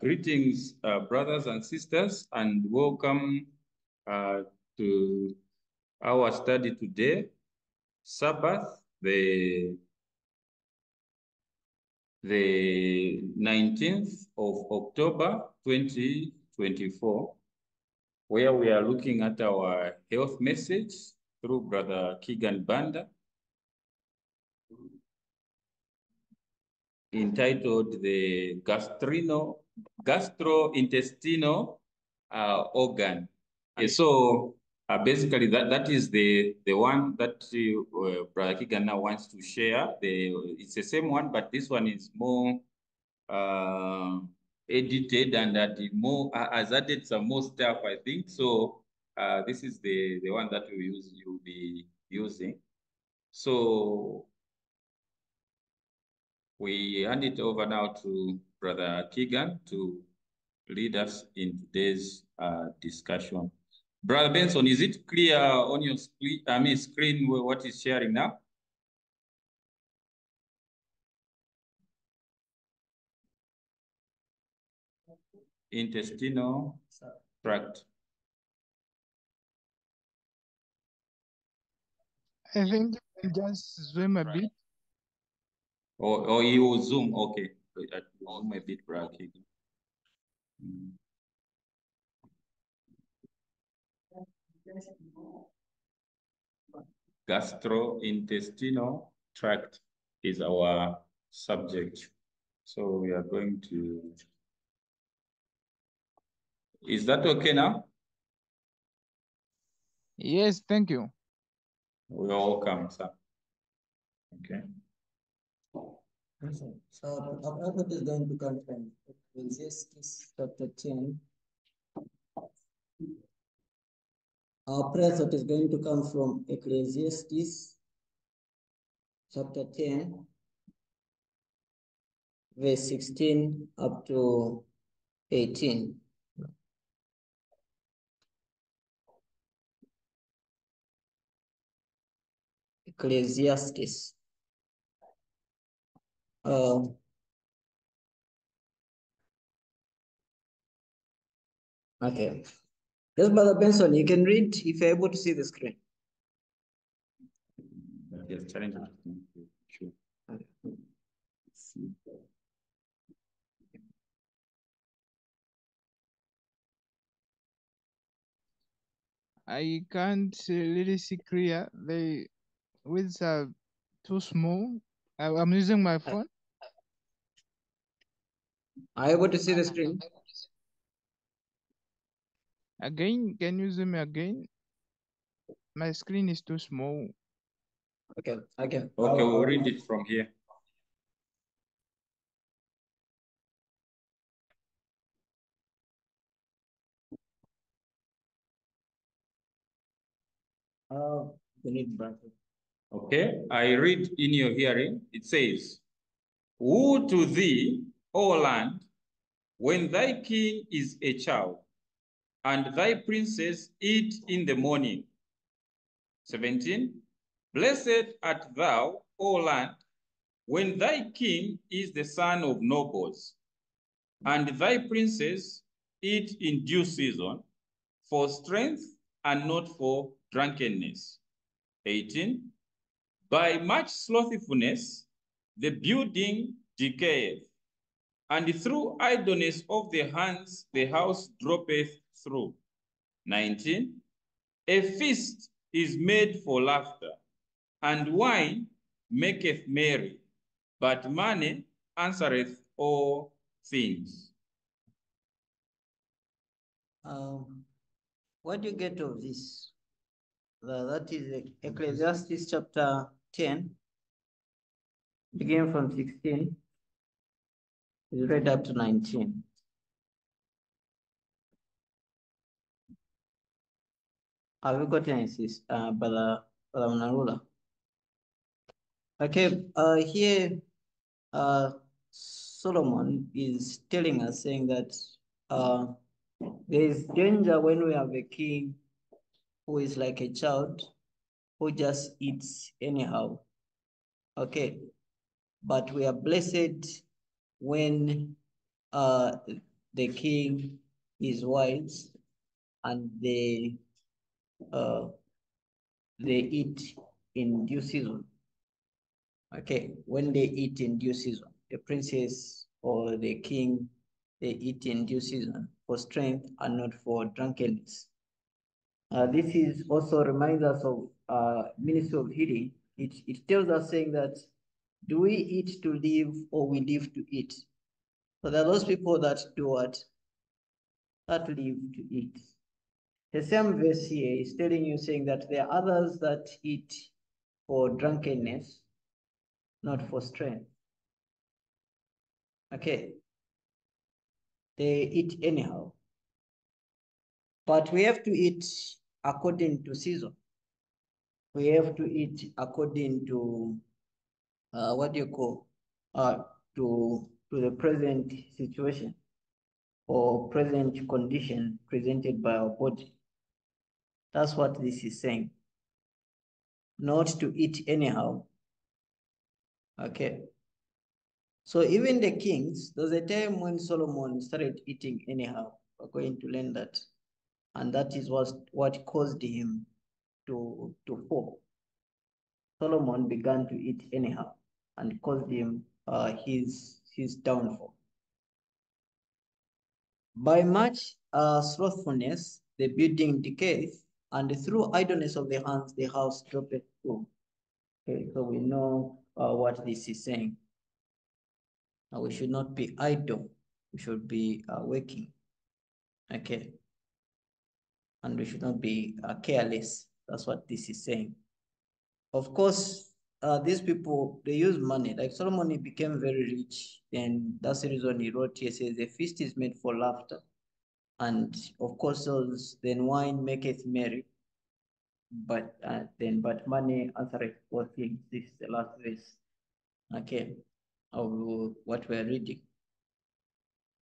Greetings, brothers and sisters, and welcome to our study today, Sabbath, the 19th of October, 2024, where we are looking at our health message through Brother Keagan Banda, entitled the gastrointestinal organ. So basically that is the one that Brother Keagan now wants to share. It's the same one, but this one is more edited and has added some more stuff, I think. So this is the one that you'll be using. So we hand it over now to Brother Keagan to lead us in today's discussion. Brother Benson, is it clear on your screen what is sharing now? Intestinal tract. I think just zoom a bit. Or you will zoom, okay. Zoom a bit, Brother Keagan. Gastrointestinal tract is our subject. So we are going to... Is that okay now? Yes, thank you. You're welcome, sir. Okay. So our effort is going to come from Ecclesiastes chapter 10. Our prayer thought is going to come from Ecclesiastes chapter 10, verse 16 up to 18. Ecclesiastes. Okay. Yes, Brother Benson, you can read if you're able to see the screen. Yes, challenge. Sure. I can't really see clear. The widths are too small. I'm using my phone. Are you able to see the screen? Again, can you zoom again? My screen is too small. Okay. Okay, we'll read it from here. We need bracket. Okay, I read in your hearing. It says, "Woe to thee, O land, when thy king is a child, and thy princes eat in the morning." 17, "Blessed art thou, O land, when thy king is the son of nobles, and thy princes eat in due season, for strength and not for drunkenness." 18, "By much slothfulness the building decayeth, and through idleness of the hands the house droppeth through." 19, "A feast is made for laughter, and wine maketh merry, but money answereth all things." What do you get of this? That is Ecclesiastes chapter 10, beginning from 16, is read up to 19. Have you got any, Brother Manarula? Okay, here Solomon is telling us, saying that there is danger when we have a king who is like a child, who just eats anyhow. Okay, but we are blessed when the king is wise, and they eat in due season. Okay, when they eat in due season, the princess or the king, they eat in due season for strength and not for drunkenness. This is also reminds us of ministry of healing. It tells us saying that, do we eat to live or we live to eat? So there are those people that do what? That live to eat. The same verse here is telling you, saying that there are others that eat for drunkenness, not for strength. Okay. They eat anyhow. But we have to eat according to season. We have to eat according to what do you call to the present situation or present condition presented by our body. That's what this is saying. Not to eat anyhow. Okay. So even the kings, there's a time when Solomon started eating anyhow. We're going to learn that. And that is what caused him to fall. Solomon began to eat anyhow and caused him his downfall. By much slothfulness, the building decayeth, and through idleness of the hands, the house droppeth too. Okay, so we know what this is saying. We should not be idle. We should be working. Okay. And we should not be careless. That's what this is saying. Of course, these people, they use money. Like Solomon, he became very rich. And that's the reason he wrote here, says, the feast is made for laughter. And of course, then wine maketh merry. But money answereth all things. This is the last verse. Okay, of what we're reading.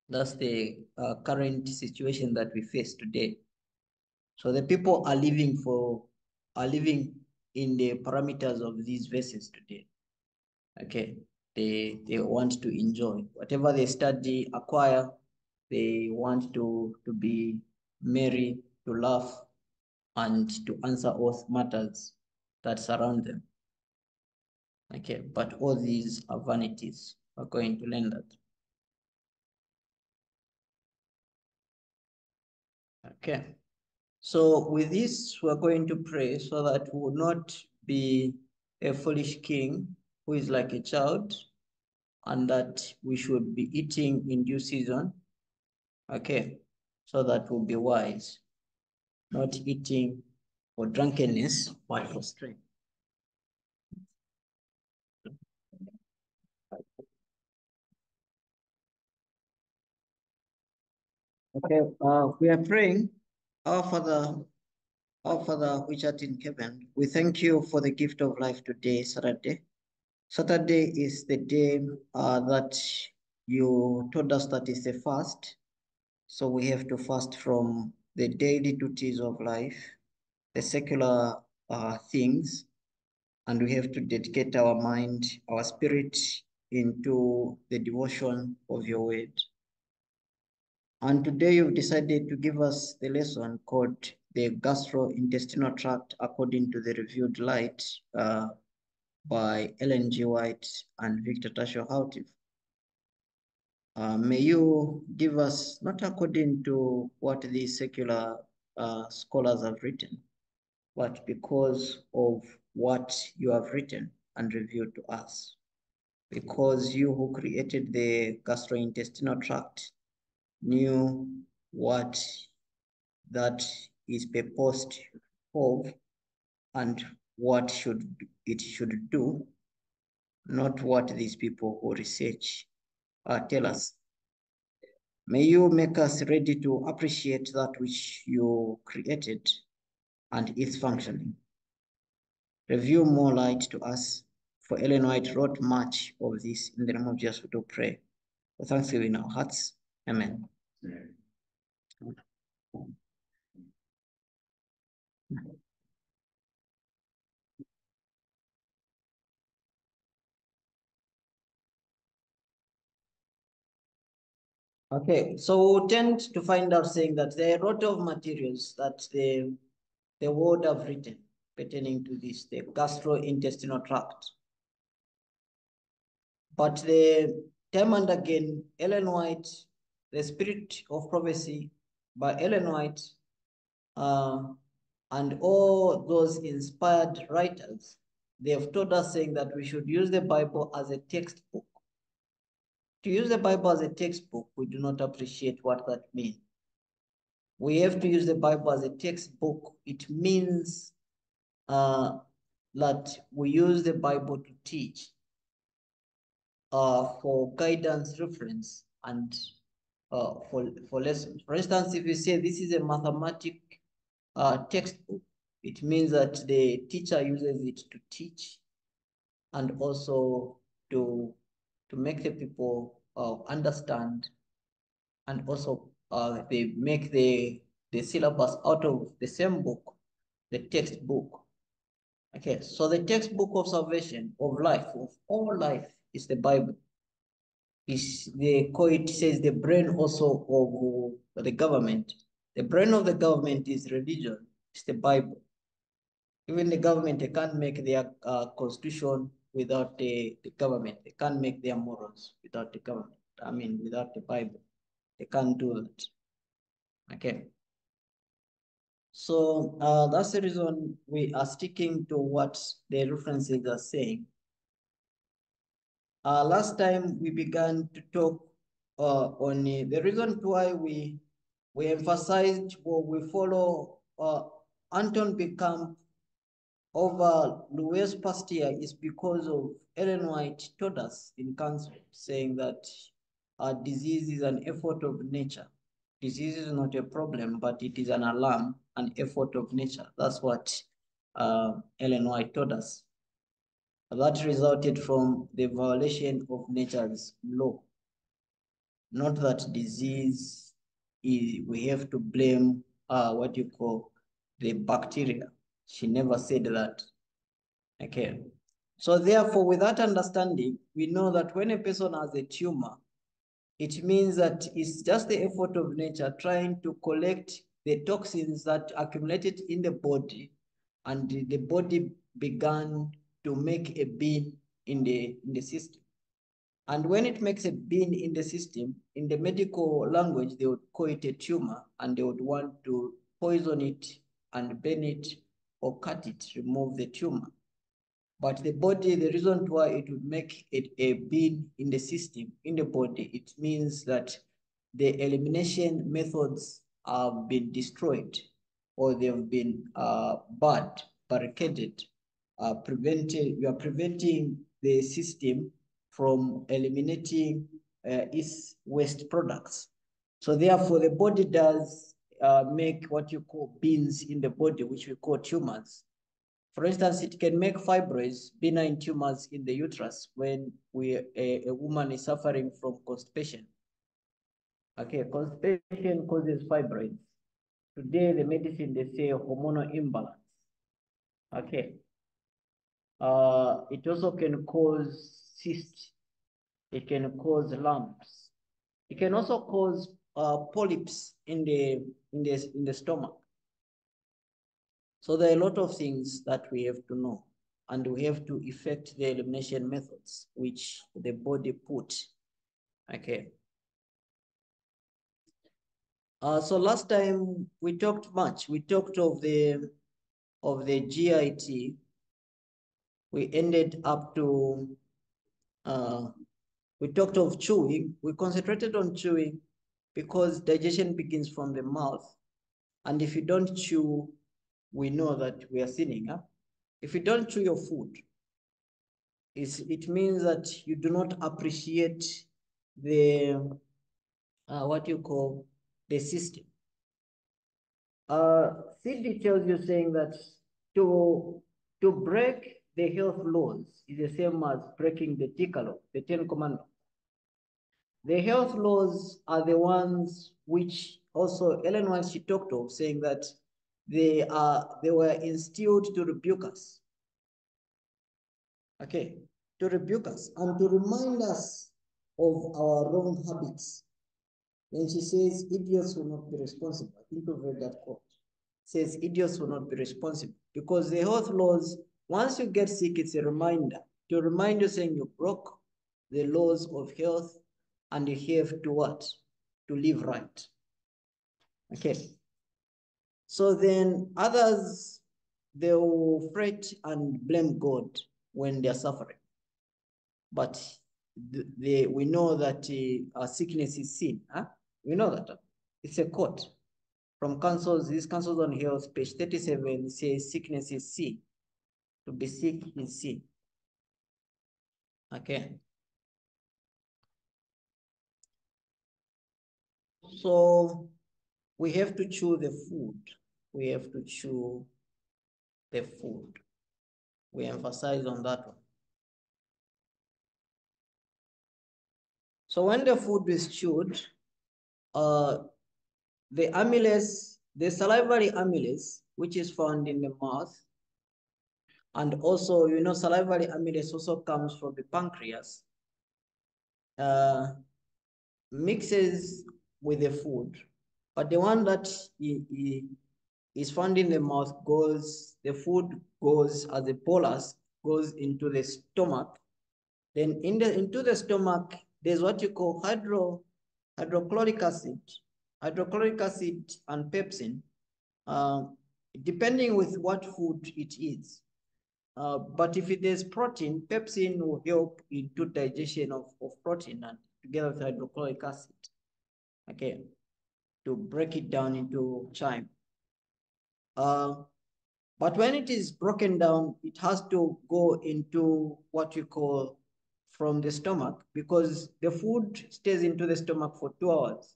That's the current situation that we face today. So the people are living in the parameters of these verses today. Okay, they want to enjoy whatever they study, acquire. They want to be merry, to laugh, and to answer all matters that surround them. Okay, but all these are vanities. We're going to learn that. Okay, so with this, we're going to pray so that we will not be a foolish king who is like a child, and that we should be eating in due season. Okay, so that we'll be wise, not eating for drunkenness, but for strength. Okay, we are praying. Our Father which art in heaven, we thank you for the gift of life today, Saturday. Saturday is the day that you told us that is the fast. So we have to fast from the daily duties of life, the secular things, and we have to dedicate our mind, our spirit into the devotion of your word. And today you've decided to give us the lesson called the Gastrointestinal Tract according to the Revealed Light by Ellen G. White and Victor Tasho Houghton. May you give us, not according to what the secular scholars have written, but because of what you have written and revealed to us. Because you who created the gastrointestinal tract knew what that is purposed of and what it should do, not what these people who research tell us. May you make us ready to appreciate that which you created and its functioning. Reveal more light to us, for Ellen White wrote much of this. In the name of Jesus, we do pray. For thanksgiving in our hearts. Amen. Okay, so we tend to find out saying that there are a lot of materials that the world have written pertaining to this, the gastrointestinal tract. But the time and again, Ellen White, The Spirit of Prophecy by Ellen White, and all those inspired writers, they have told us saying that we should use the Bible as a textbook. To use the Bible as a textbook, we do not appreciate what that means. We have to use the Bible as a textbook. It means that we use the Bible to teach, for guidance, reference, and for lessons. For instance, if you say this is a mathematic textbook, it means that the teacher uses it to teach and also to make the people understand, and also they make the syllabus out of the same book, the textbook. Okay, so the textbook of salvation, of life, of all life, is the Bible. It says the brain also of the government. The brain of the government is religion, it's the Bible. Even the government, they can't make their constitution without the government. They can't make their morals without the government. I mean, without the Bible. They can't do that. Okay. So that's the reason we are sticking to what the references are saying. Last time we began to talk on the reason why we emphasized, or we follow Anton Beckamp over Louis Pasteur, is because of Ellen White told us in council, saying that disease is an effort of nature. Disease is not a problem, but it is an alarm, an effort of nature. That's what Ellen White told us. That resulted from the violation of nature's law. Not that disease we have to blame what you call the bacteria. She never said that. Okay. So therefore, with that understanding, we know that when a person has a tumor, it means that it's just the effort of nature trying to collect the toxins that accumulated in the body, and the body began to make a bin in the system. And when it makes a bin in the system, in the medical language, they would call it a tumor, and they would want to poison it and burn it or cut it, remove the tumor. But the body, the reason why it would make it a bin in the system, in the body, it means that the elimination methods have been destroyed, or they have been barricaded, you are preventing the system from eliminating its waste products. So therefore, the body does make what you call bins in the body, which we call tumors. For instance, it can make fibroids, benign tumors in the uterus, when a woman is suffering from constipation. Okay, constipation causes fibroids. Today, the medicine, they say hormonal imbalance. Okay. It also can cause cysts. It can cause lumps. It can also cause polyps in the stomach. So there are a lot of things that we have to know, and we have to effect the elimination methods which the body put. Okay. So last time we talked much. We talked of the GIT. We ended up to we talked of chewing. We concentrated on chewing because digestion begins from the mouth, and if you don't chew, we know that we are sinning. Huh? If you don't chew your food, it means that you do not appreciate the what you call the system. CD tells you saying that to break the health laws is the same as breaking the Decalogue, the 10 Commandments. The health laws are the ones which also Ellen White, she talked of, saying that they were instilled to rebuke us. Okay, to rebuke us and to remind us of our wrong habits. Then she says, idiots will not be responsible. I think we've read that quote. Says idiots will not be responsible because the health laws, once you get sick, it's a reminder to remind you saying you broke the laws of health and you have to what? To live right. Okay. So then others, they will fret and blame God when they're suffering. But we know that sickness is sin. Huh? We know that. It's a quote from Councils, these Councils on Health, page 37, says sickness is sin. To be sick is sin. Okay. So we have to chew the food. We have to chew the food. We emphasize on that one. So when the food is chewed, the amylase, the salivary amylase, which is found in the mouth, and also, you know, salivary amylase also comes from the pancreas, mixes with the food, but the one that is found in the mouth goes, the food goes as a bolus, goes into the stomach. Then into the stomach, there's what you call hydrochloric acid and pepsin, depending with what food it is. But if it is protein, pepsin will help into digestion of protein and together with hydrochloric acid, okay, to break it down into chyme. But when it is broken down, it has to go into what you call from the stomach, because the food stays into the stomach for 2 hours.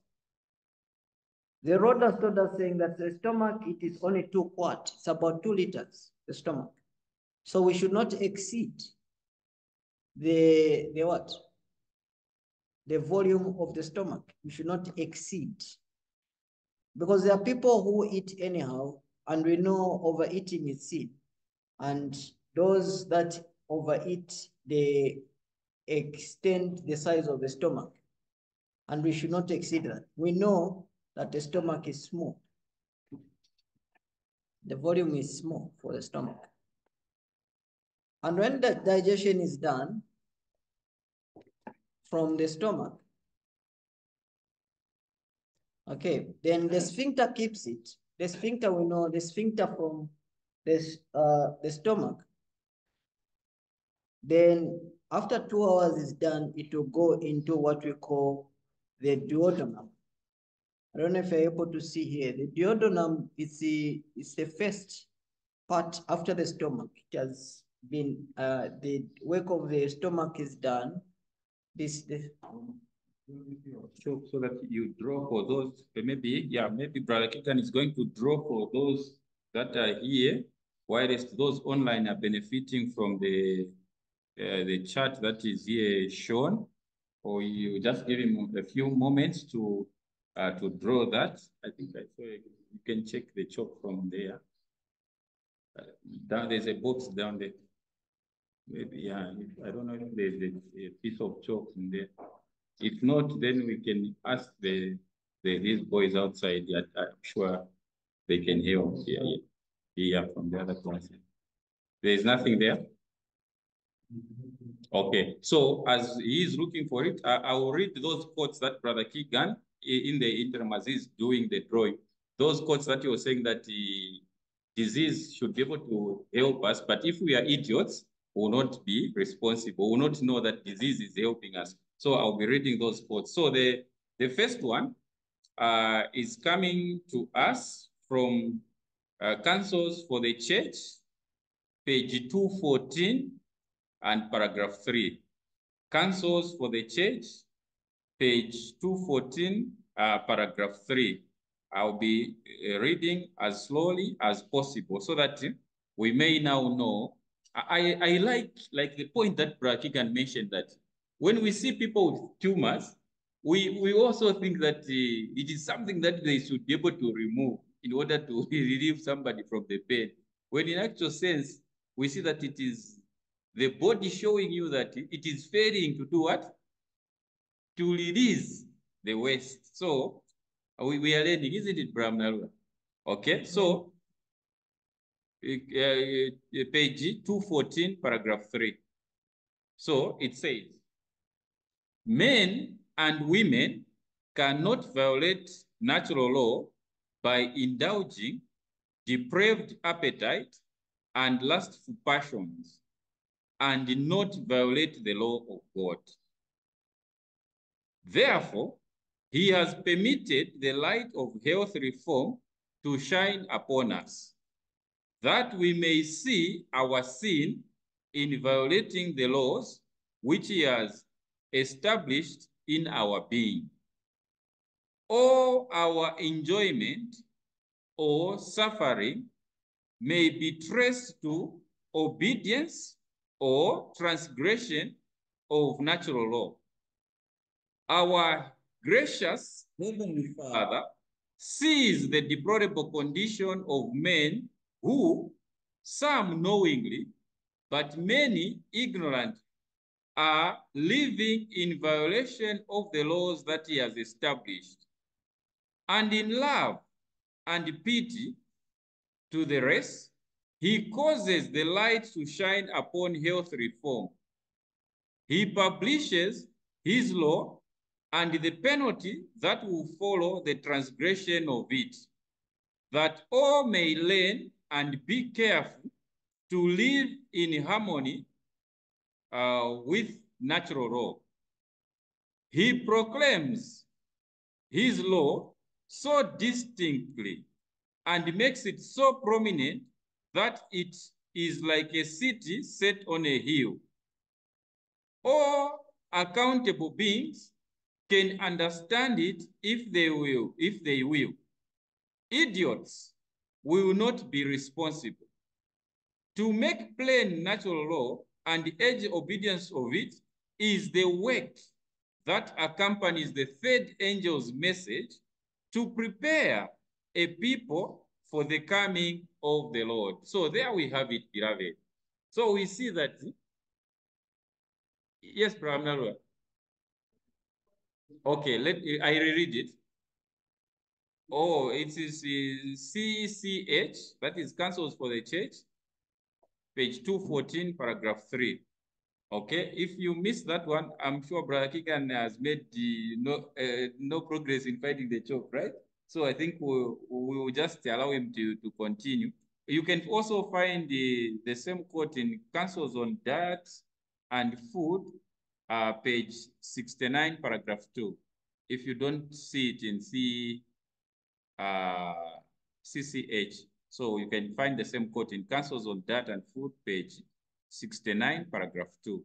The road has told us saying that the stomach, it is only 2 quarts. It's about 2 liters, the stomach. So we should not exceed the what? The volume of the stomach. We should not exceed. Because there are people who eat anyhow, and we know overeating is sin. And those that overeat, they extend the size of the stomach. And we should not exceed that. We know that the stomach is small. The volume is small for the stomach. And when the digestion is done from the stomach, okay, then the sphincter keeps it. The sphincter, we know the sphincter from this, the stomach. Then after 2 hours is done, it will go into what we call the duodenum. I don't know if you're able to see here. The duodenum is the first part after the stomach. It has been, the work of the stomach is done. So that you draw for those, maybe Brother Keagan is going to draw for those that are here, whilst those online are benefiting from the chart that is here shown, or you just give him a few moments to draw that. I think I saw you can check the chalk from there. Down there's a box down there. Maybe, yeah, I don't know if there's a piece of chalk in there. If not, then we can ask these boys outside. I'm sure they can help here from the other class. There's nothing there. Okay, so as he is looking for it, I will read those quotes that Brother Keagan in the interim as he's doing the drawing. Those quotes that you were saying that the disease should be able to help us, but if we are idiots, we will not be responsible. We will not know that disease is helping us. So I'll be reading those quotes. So the first one is coming to us from Counsels for the Church, page 214 and paragraph 3. Counsels for the Church, page 214, paragraph 3. I'll be reading as slowly as possible so that we may now know. I like the point that Brother Keagan mentioned, that when we see people with tumors, we also think that it is something that they should be able to remove in order to relieve somebody from the pain. When in actual sense, we see that it is the body showing you that it is failing to do what? To release the waste. So we are learning, isn't it, Brahmanalwa? Okay, so page 214, paragraph 3. So it says, men and women cannot violate natural law by indulging depraved appetite and lustful passions, and not violate the law of God. Therefore, he has permitted the light of health reform to shine upon us, that we may see our sin in violating the laws which he has established in our being. All our enjoyment or suffering may be traced to obedience or transgression of natural law. Our gracious Heavenly Father sees the deplorable condition of men who, some knowingly, but many ignorant, are living in violation of the laws that he has established. And in love and pity to the rest, he causes the light to shine upon health reform. He publishes his law and the penalty that will follow the transgression of it, that all may learn and be careful to live in harmony with natural law. He proclaims his law so distinctly and makes it so prominent that it is like a city set on a hill. All accountable beings can understand it if they will. Idiots will not be responsible. To make plain natural law and urge obedience of it is the work that accompanies the third angel's message to prepare a people for the coming of the Lord. So there we have it, beloved. So we see that, yes, Brahmanalwa. Okay, I reread it. Oh, it is CCH, that is Councils for the Church, page 214, paragraph 3. Okay, if you miss that one, I'm sure Brother Keagan has made no progress in finding the chalk, right? So I think we'll just allow him to continue. You can also find the same quote in Councils on Diet and Food, page 69, paragraph 2. If you don't see it in CCH, so you can find the same quote in Councils on Diet and Food, page 69, paragraph 2.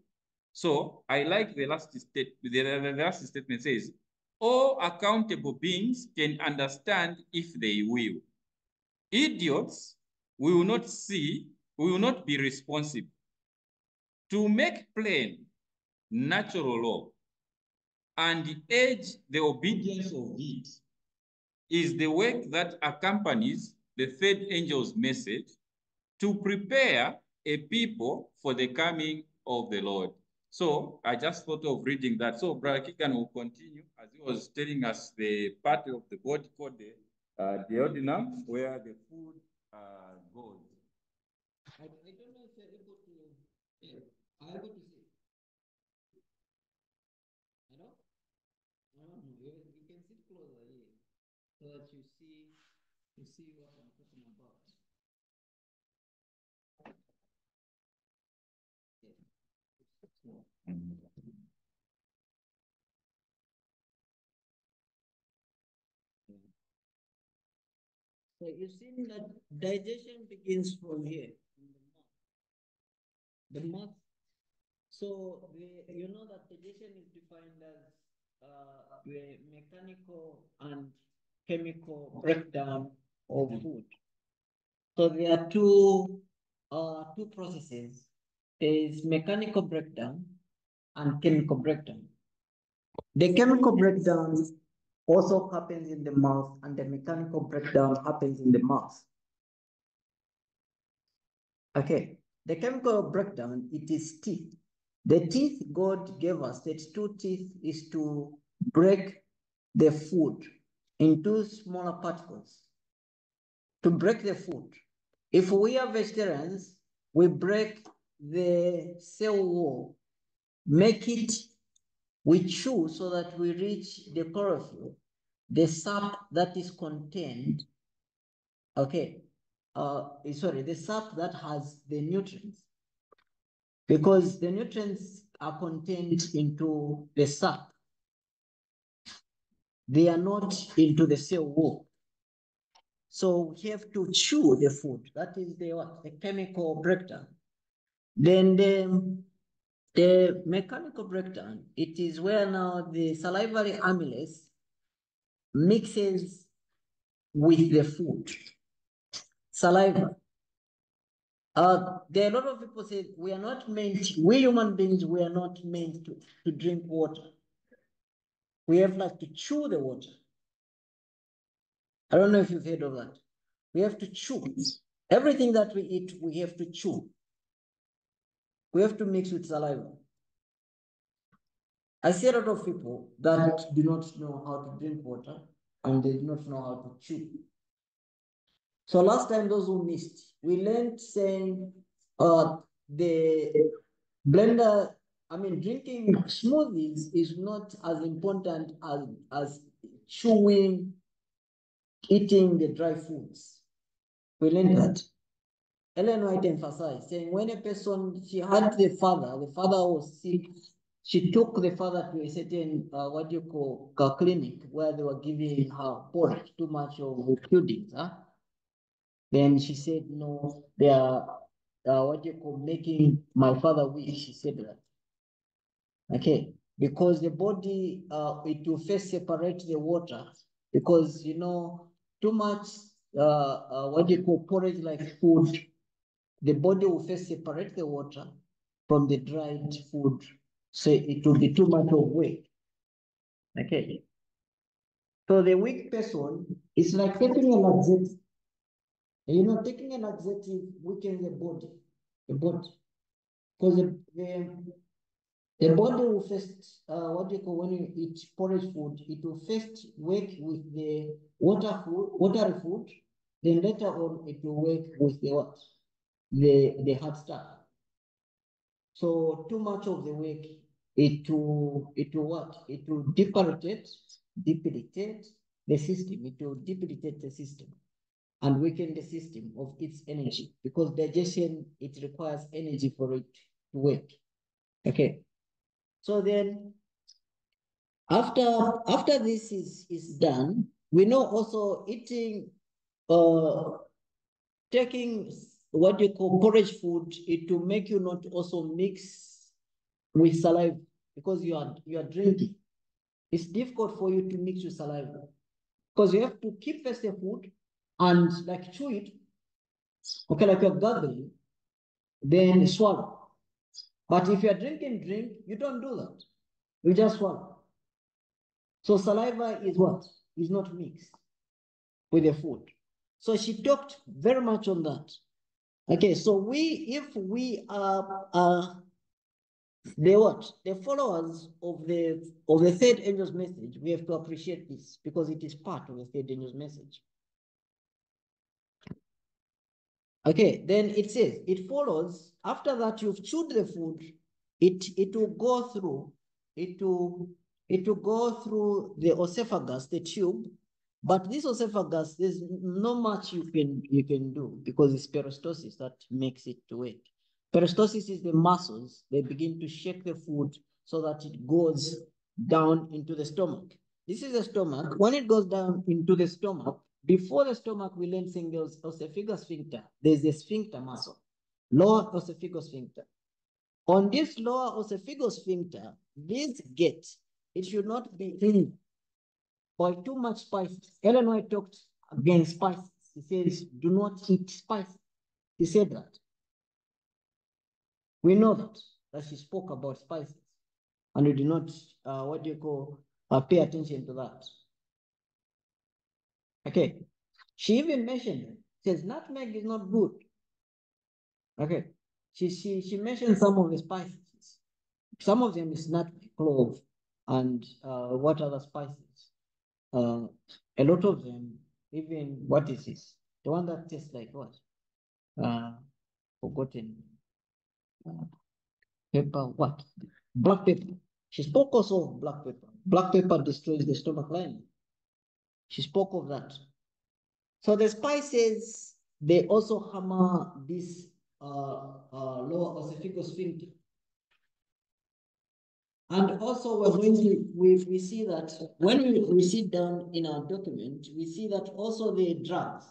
So I like the last statement says, all accountable beings can understand if they will. Idiots will not be responsible. To make plain natural law and urge the obedience of it is the work that accompanies the third angel's message to prepare a people for the coming of the Lord. So I just thought of reading that. So Brother Keagan will continue as he was telling us the part of the body called the duodenum, where the food goes. I don't know if you're able to, are you able to see? Hello? I don't know. You can sit closer here so that you see what I'm talking about. Yeah. So you see that digestion begins from here, in the mouth. The mouth. So you know that digestion is defined as the mechanical and chemical breakdown of food. So there are two processes. There is mechanical breakdown and chemical breakdown. The chemical breakdown also happens in the mouth, and the mechanical breakdown happens in the mouth. Okay, the chemical breakdown, it is teeth. The teeth God gave us, that 2 teeth, is to break the food into smaller particles to break the food. If we are vegetarians, we break the cell wall, make it, we chew so that we reach the chlorophyll, the sap that is contained, okay, sorry, the sap that has the nutrients, because the nutrients are contained into the sap. They are not into the cell wall. So we have to chew the food. That is the what? The chemical breakdown. Then the mechanical breakdown, it is where now the salivary amylase mixes with the food. Saliva. There are a lot of people say we are not meant, we human beings, we are not meant to drink water. We have like to chew the water. I don't know if you've heard of that. We have to chew. Everything that we eat, we have to chew. We have to mix with saliva. I see a lot of people that do not know how to drink water and they do not know how to chew. So last time, those who missed, we learned saying the blender, I mean, drinking smoothies is not as important as chewing, eating the dry foods. We learned that. Ellen White emphasized, saying when a person, she had the father was sick, she took the father to a certain, clinic where they were giving her porridge, too much of puddings, huh? Then she said, no, they are, making my father weak, she said that. Okay, because the body, it will first separate the water, because, you know, too much, porridge like food, the body will first separate the water from the dried food. So it will be too much of weight. Okay. So the weak person is like taking a laxative. You know, taking a laxative weakens the body. Because the body will first, when you eat porridge food, it will first work with the watery food, then later on it will work with the what? The hard stuff. So too much of the work, it will what? It will debilitate the system. It will debilitate the system and weaken the system of its energy, because digestion, it requires energy for it to work. Okay. So then after this is done, we know also eating, taking what you call porridge food, it will make you not also mix with saliva, because you are drinking. It's difficult for you to mix with saliva, because you have to keep first the food and like chew it, okay, like you're gargling, then swallow. But if you're drinking drink, you don't do that. You just swallow. So saliva is what? Is not mixed with the food. So she talked very much on that. Okay, so if we are the followers of the third angel's message, we have to appreciate this, because it is part of the third angel's message. Okay, then it says, it follows, after that you've chewed the food, it will go through the esophagus, the tube, but this esophagus, there's not much you can do, because it's peristalsis that makes it to work. Peristalsis is the muscles, they begin to shake the food so that it goes down into the stomach. This is the stomach. When it goes down into the stomach, before the stomach, we learned saying there's esophageal sphincter. There's a sphincter muscle, lower esophageal sphincter. On this lower esophageal sphincter, this gate, it should not be in by too much spices. Ellen White talked against spices. He says, do not eat spices. He said that. We know that she spoke about spices, and we do not, pay attention to that. Okay. She even mentioned it. Says nutmeg is not good. Okay. She mentioned some of the spices. Some of them is nutmeg, clove, and what other spices? a lot of them, even what is this? The one that tastes like what? Forgotten. Pepper, what? Black pepper. She spoke also of black pepper. Black pepper destroys the stomach lining. She spoke of that. So the spices, they also hammer this lower esophageal sphincter. And also we're going to, we see that when we sit down in our document, we see that also the drugs.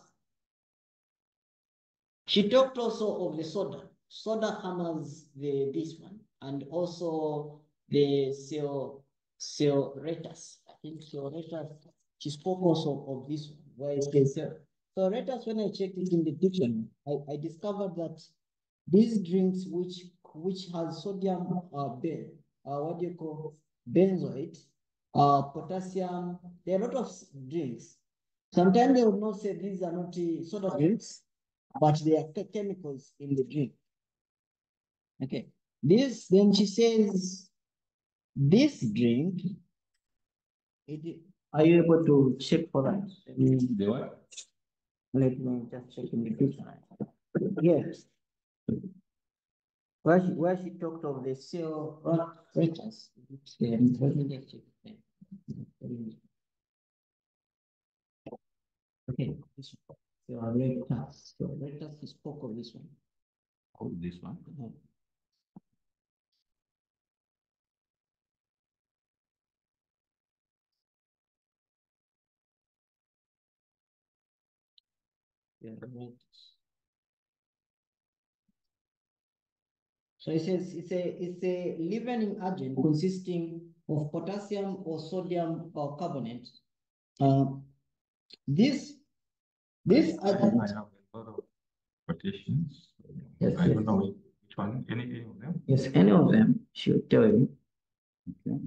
She talked also of the soda. Soda hammers this one, and also the serratus. I think serratus. She spoke also of this one, where it says serratus. When I checked it in the dictionary, I discovered that these drinks which has sodium what do you call benzoate, potassium. There are a lot of drinks. Sometimes they would not say these are not soda drinks, but they are chemicals in the drink. Okay. Then she says, this drink, are you able to check for that? The what? Let me just check in the dictionary. Yes. Where she talked of the serratus. Let me just check. Okay, this one. Serratus. Serratus, he spoke of this one. Oh, this one. So it says it's a leavening agent consisting of potassium or sodium or carbonate. This agent. I have a lot of quotations. Yes, I don't know which one. Any of them? Yes, any of them should tell you. Okay.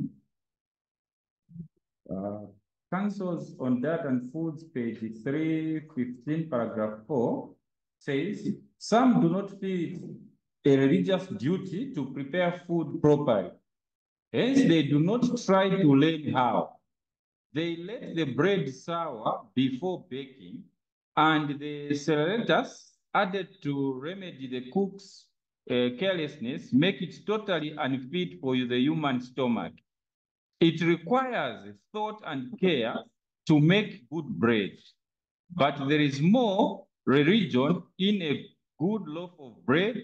Councils on Diet and Foods, page 315, paragraph 4, says, some do not feel a religious duty to prepare food properly. Hence, they do not try to learn how. They let the bread sour before baking, and the serratus added to remedy the cook's carelessness make it totally unfit for the human stomach. It requires thought and care to make good bread, but there is more religion in a good loaf of bread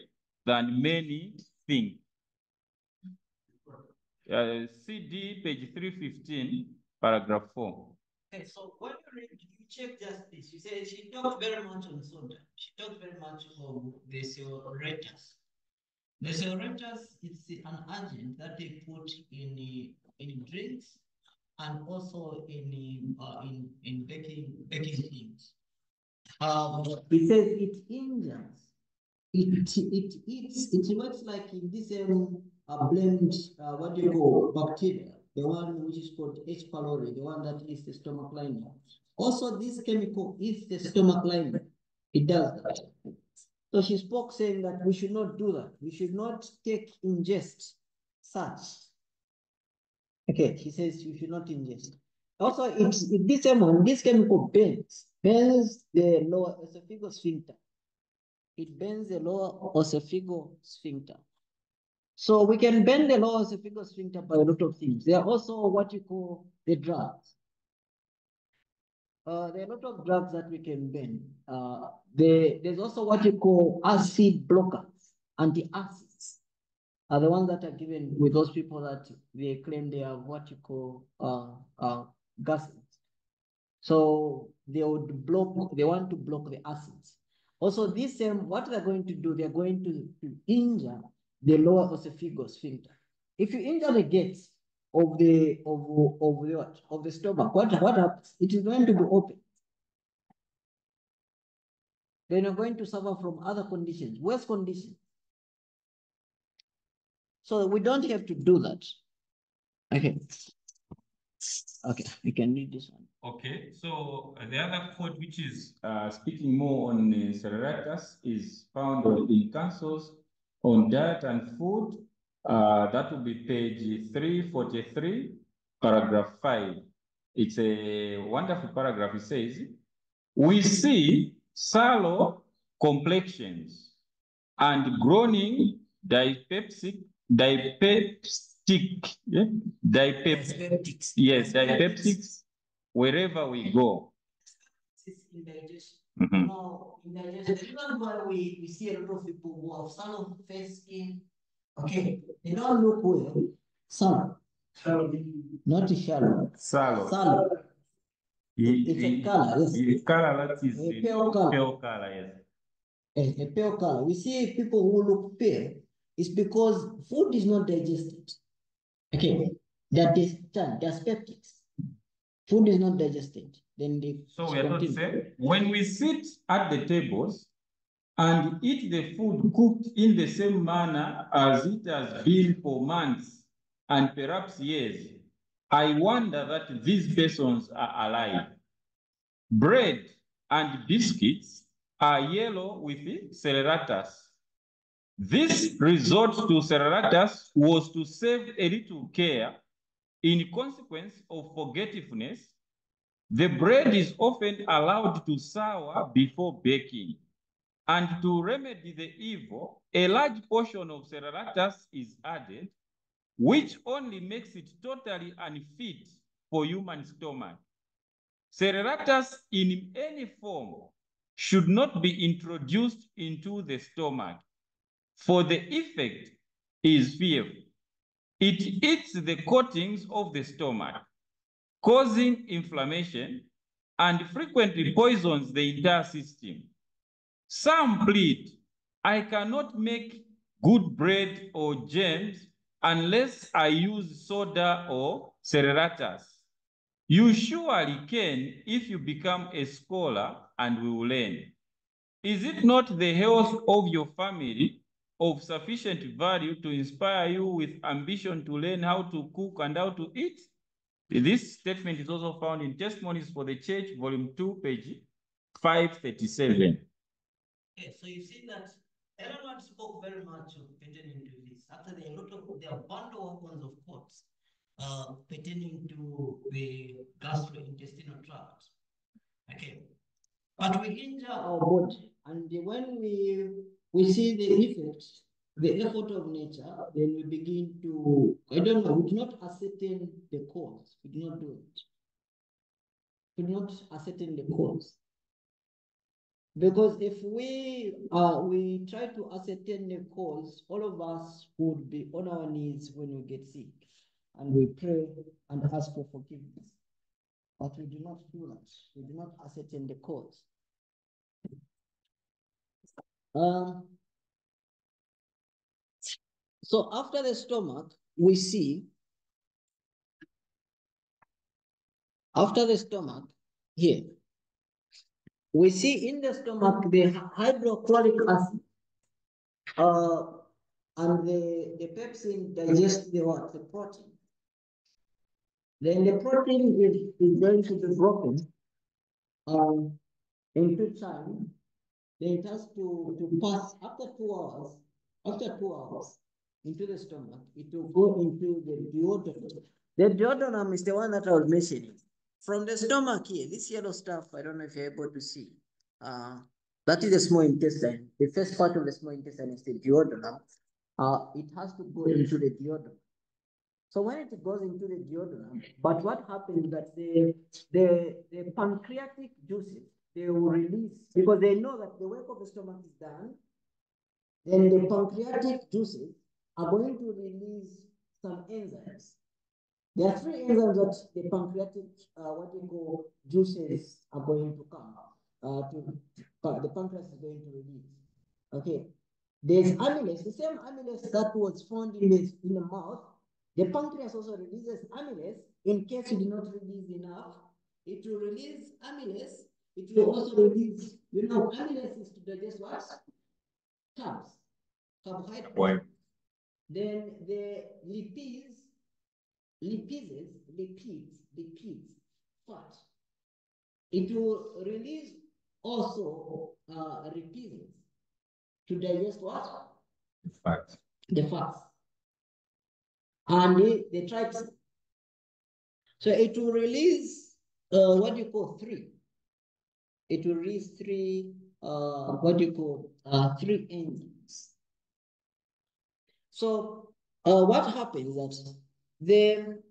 than many think. CD, page 315, paragraph 4. Okay, so when you read, you check just this. You say she talked very much on soda. She talked very much on the serratus. The serratus is an agent that they put in drinks and also in baking things. It says it injures. It works like in this blend, what do you call bacteria, the one which is called H. pylori, the one that is the stomach lining. Also, this chemical is the stomach lining. It does that. So she spoke saying that we should not do that. We should not ingest such. Okay, she says you should not ingest. Also, this chemical bends the lower esophageal sphincter. It bends the lower esophageal sphincter. So we can bend the lower esophageal sphincter by a lot of things. There are also what you call the drugs. There are a lot of drugs that we can bend. There's also what you call acid blockers, antacids are the ones that are given with those people that they claim they have what you call gases. So they want to block the acids. Also, what they're going to do, they're going to injure the lower esophageal sphincter. If you injure the gates of the stomach, what happens? It is going to be open. Then you're going to suffer from other conditions, worse conditions. So we don't have to do that. Okay. Okay, you can read this one. Okay, so the other quote, which is speaking more on serratus, is found in Councils on Diet and Food. That will be page 343, paragraph 5. It's a wonderful paragraph. It says, we see sallow complexions and groaning dyspeptic, yes, dyspeptics wherever we go. It's indigestion. Mhm. Now, indigestion, that's why we see a lot of people who have sallow face skin. Okay, they don't look well. Sallow. Not shallow. Sallow. Sallow. It's a color, yes. The color that is A pale color. pale color, yes. A pale color. We see people who look pale. It's because food is not digested. Okay, that is dyspeptics. Food is not digested. Then they So we are not saying when we sit at the tables and eat the food cooked in the same manner as it has been for months and perhaps years, I wonder that these persons are alive. Bread and biscuits are yellow with serratus. This resort to serratus was to save a little care in consequence of forgetfulness. The bread is often allowed to sour before baking. And to remedy the evil, a large portion of serratus is added, which only makes it totally unfit for human stomach. Serratus in any form should not be introduced into the stomach, for the effect is fearful. It eats the coatings of the stomach, causing inflammation and frequently poisons the entire system. Some plead, I cannot make good bread or jams unless I use soda or serratus. You surely can if you become a scholar and will learn. Is it not the health of your family of sufficient value to inspire you with ambition to learn how to cook and how to eat? This statement is also found in Testimonies for the Church, Volume 2, page 537. Okay, so you see that everyone spoke very much of pertaining to this. Actually, there are bundle of quotes pertaining to the gastrointestinal tract. Okay, but we injure our body, and when we see the effect, the effort of nature, then we begin to, I don't know, we do not ascertain the cause. We do not do it. We do not ascertain the cause. Because if we try to ascertain the cause, all of us would be on our knees when we get sick, and we pray and ask for forgiveness. But we do not do that. We do not ascertain the cause. So after the stomach, we see, after the stomach, here, we see in the stomach the hydrochloric acid, and the pepsin digests the what? The protein. Then the protein is going to be broken into time. Then it has to pass after 2 hours. After 2 hours into the stomach, it will go into the duodenum. The duodenum is the one that I was mentioning. From the stomach here, this yellow stuff, I don't know if you're able to see. That is the small intestine. The first part of the small intestine is the duodenum. It has to go into the duodenum. So when it goes into the duodenum, but what happens is that the pancreatic juices, they will release, because they know that the work of the stomach is done, then the pancreatic juices are going to release some enzymes. There are 3 enzymes that the pancreatic, what we call juices are going to come, the pancreas is going to release. Okay, there's amylase, the same amylase that was found in the mouth. The pancreas also releases amylase. In case you do not release enough, it will release amylase. It will also release, amylase is to digest what? Carbs, carbohydrates. Then the lipids, fat. It will release also lipids to digest what? Fat. The fats. And the tripsin. So it will release what do you call 3? It will release 3, what do you call, 3 enzymes. So what happens that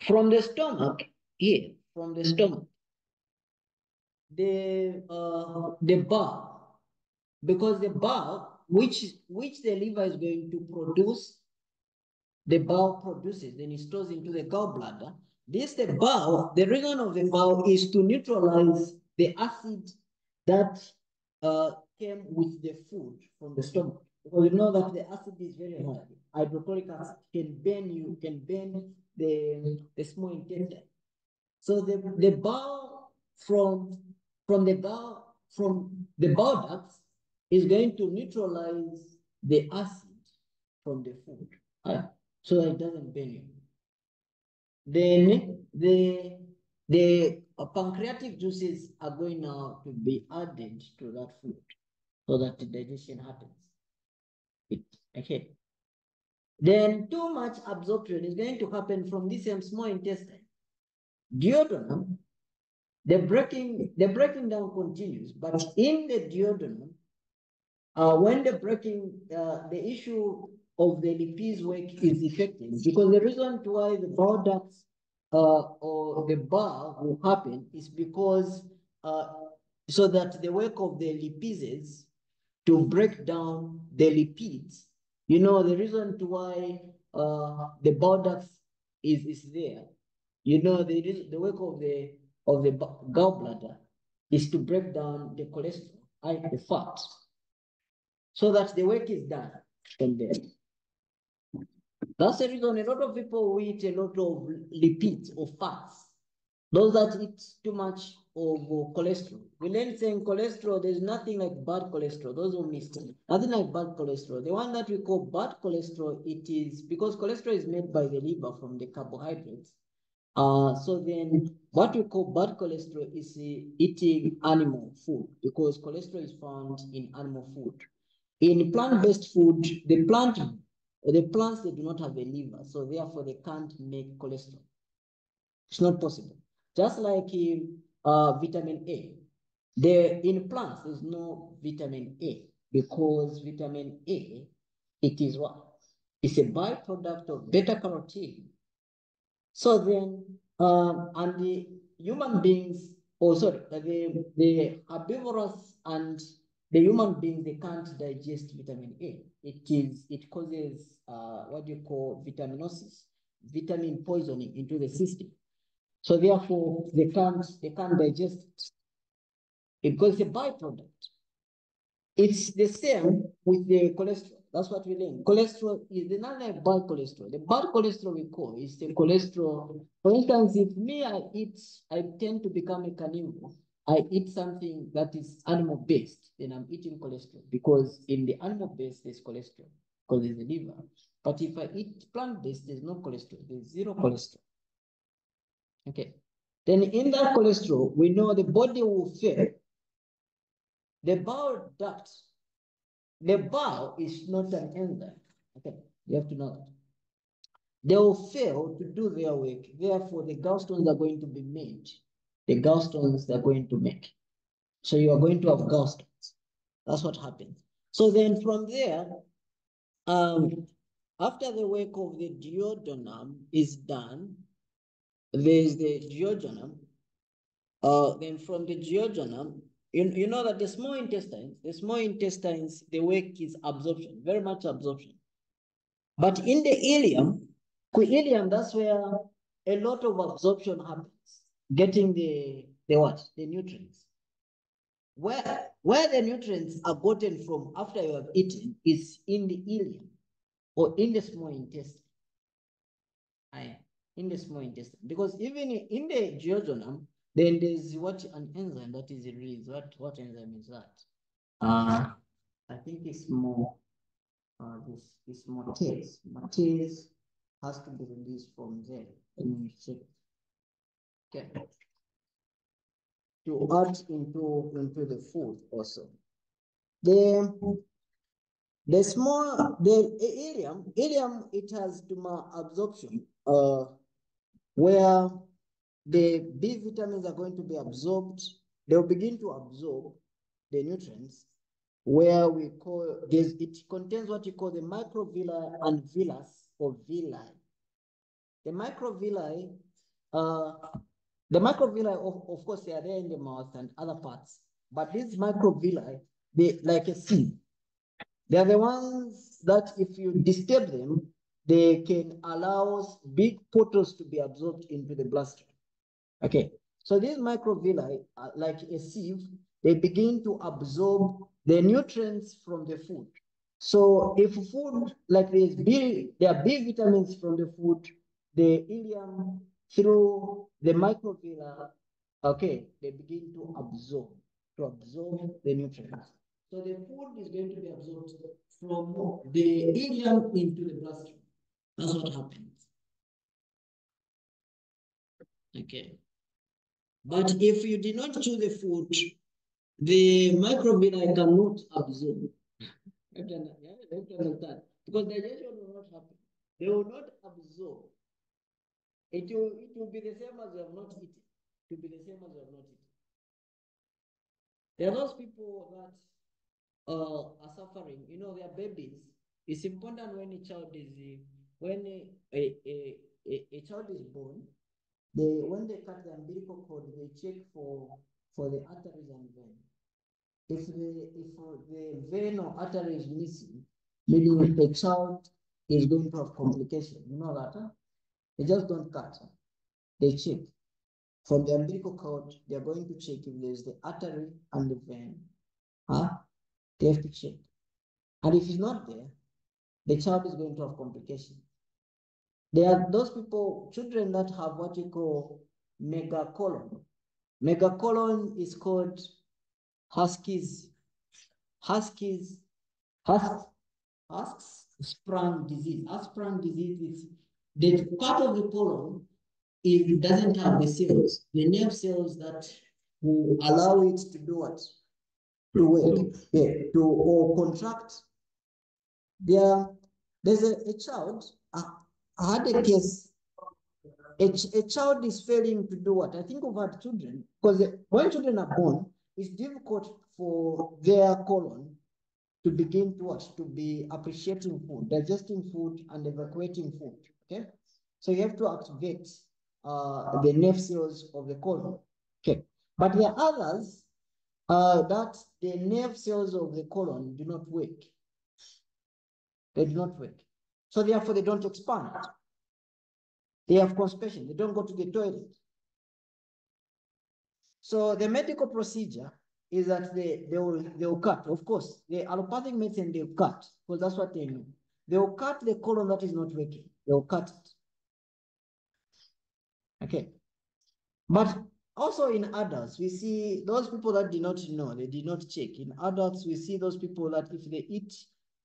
from the stomach here, from the stomach, the bowel, because the bowel, which the liver is going to produce, the bowel produces, then it stores into the gallbladder. The bowel, the reason of the bowel is to neutralize the acid that came with the food from the stomach. Because you know that the acid is very high. Hydrochloric acid can burn the small intestine. So the bowel from the bowel ducts is going to neutralize the acid from the food, so that it doesn't burn you. Then the pancreatic juices are going now to be added to that food so that the digestion happens. Okay. Then too much absorption is going to happen from this same small intestine. Duodenum, the breaking down continues, but in the duodenum, when the issue of the lipase work is effective, because the reason why the bowel ducts or the bowel will happen is because so that the work of the lipases to break down the lipids. You know, the reason why the bowel ducts is there. You know, the work of the gallbladder is to break down the cholesterol, the fat, so that the work is done from there. That's the reason a lot of people eat a lot of lipids or fats. Those that eat too much of cholesterol. We learn saying cholesterol, there's nothing like bad cholesterol. Those who missed it. Nothing like bad cholesterol. The one that we call bad cholesterol, it is because cholesterol is made by the liver from the carbohydrates. So then what we call bad cholesterol is eating animal food, because cholesterol is found in animal food. In plant-based food, the plants, they do not have a liver, so therefore they can't make cholesterol. It's not possible. Just like vitamin A. In plants, there's no vitamin A, because vitamin A, it is what? It's a byproduct of beta-carotene. So then, and the human beings, the herbivorous and the human beings, they can't digest vitamin A. It causes what you call vitaminosis, vitamin poisoning into the system. So therefore, they can't digest it because it's a byproduct. It's the same with the cholesterol. That's what we learn. Cholesterol is another bad cholesterol. The bad cholesterol we call is the cholesterol. For instance, if me, I tend to become a carnivore. I eat something that is animal-based, then I'm eating cholesterol, because in the animal-based, there's cholesterol, because there's a liver. But if I eat plant-based, there's no cholesterol. There's zero cholesterol. Okay. Then in that cholesterol, we know the body will fail. The bowel duct, the bowel is not an enzyme. Okay, you have to know that. They will fail to do their work. Therefore, the gallstones are going to be made. The gallstones they're going to make. So you are going to have gallstones. That's what happens. So then from there, after the work of the duodenum is done, there's the duodenum. Then from the duodenum, you know that the small intestines, the work is absorption, very much absorption. But in the ileum, that's where a lot of absorption happens, getting the nutrients. Where the nutrients are gotten from after you have eaten is in the ileum or in the small intestine. In the small intestine, because even in the duodenum, then there's an enzyme that is released. What enzyme is that? I think it's more this motase. Motase has to be released from there. Let me check. Okay. To add into the food also. The ileum, it has tumor absorption, where the B vitamins are going to be absorbed. They'll begin to absorb the nutrients where we call this, it contains what you call the microvilli and villus or villi. The microvilli, of course, they are there in the mouth and other parts, but these microvilli, they like a seed. They are the ones that if you disturb them, they can allow big portals to be absorbed into the bloodstream. Okay, so these microvilli, like a sieve, they begin to absorb the nutrients from the food. So if food, like there are B vitamins from the food, the ileum through the microvilli, okay, they begin to absorb the nutrients. So the food is going to be absorbed from the ileum into the bloodstream. That's what happens. Okay. But if you did not chew the food, the microvilli cannot absorb. Understand? Because digestion will not happen. They will not absorb. It will be the same as you have not eaten. It will be the same as you have not eaten. There are those people that are suffering. You know, they are babies. It's important when a child is when a child is born. When they cut the umbilical cord, they check for the arteries and vein. If the vein or artery is missing, meaning a child is going to have complication. You know that? Huh? They just don't cut. Huh? They check. From the umbilical cord, they are going to check if there's the artery and the vein. Huh? They have to check. And if it's not there, the child is going to have complication. There are those children that have what you call megacolon. Megacolon is called Husky's sprung disease. Sprung disease is the part of the colon, it doesn't have the cells, the nerve cells that will allow it to do what? To work, or contract. There's a child, I had a case, a child is failing to do what? I think of our children, because when children are born, it's difficult for their colon to begin to what? To be appreciating food, digesting food, and evacuating food. Okay, so you have to activate the nerve cells of the colon. Okay, but there are others that the nerve cells of the colon do not work. They do not work, so therefore they don't expand. They have constipation. They don't go to the toilet. So the medical procedure is that they will cut. Of course, the allopathic medicine, they'll cut, because that's what they know. They will cut the colon that is not working. They will cut it. Okay. But also in adults, we see those people that did not know, they did not check. In adults, we see those people that if they eat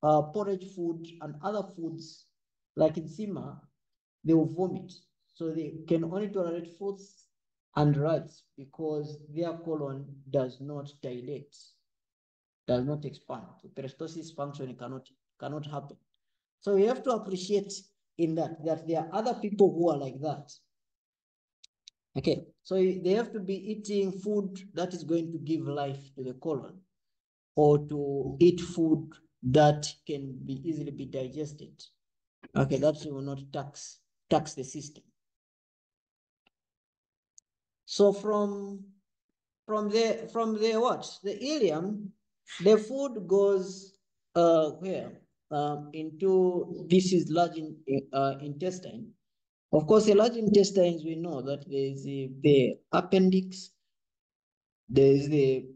porridge food and other foods, like in Sima, they will vomit. So they can only tolerate fruits and rice because their colon does not dilate, does not expand. The peristalsis function cannot happen. So we have to appreciate in that there are other people who are like that. Okay, so they have to be eating food that is going to give life to the colon, or to eat food that can be easily be digested. Okay, that will not tax the system. So from the what? The ileum, the food goes where? Into this is large intestine. Of course, the large intestines, we know that there's the appendix, there's the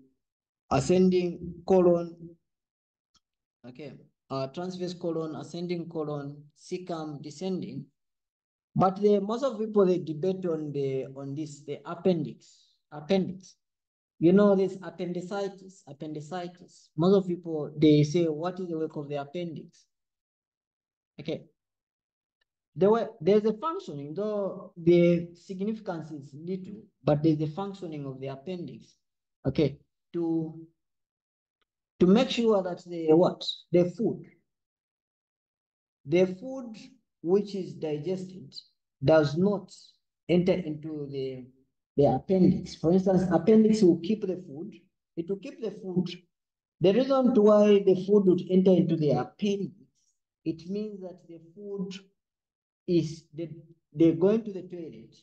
ascending colon, okay, transverse colon, ascending colon, cecum, descending. But most of people, they debate on the appendix. You know, this appendicitis. Most of people, they say, what is the work of the appendix? Okay. There's a functioning, though the significance is little, but there's a functioning of the appendix. Okay. To make sure that the food which is digested does not enter into the appendix. For instance, appendix will keep the food. It will keep the food. The reason why the food would enter into the appendix, it means that the food is they're going to the toilet,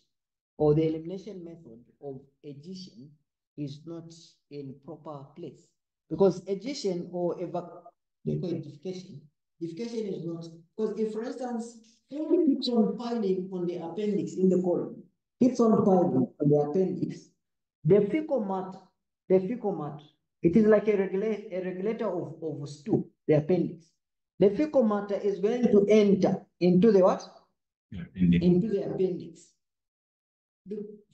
or the elimination method of egestion is not in proper place. Because egestion or they call it defecation. Defecation is not, because if, for instance, food keeps on piling on the appendix in the colon, keeps on piling on the appendix, the fecal matter, it is like a regulator of stool, the appendix. The fecal matter is going to enter into the what? Into the appendix.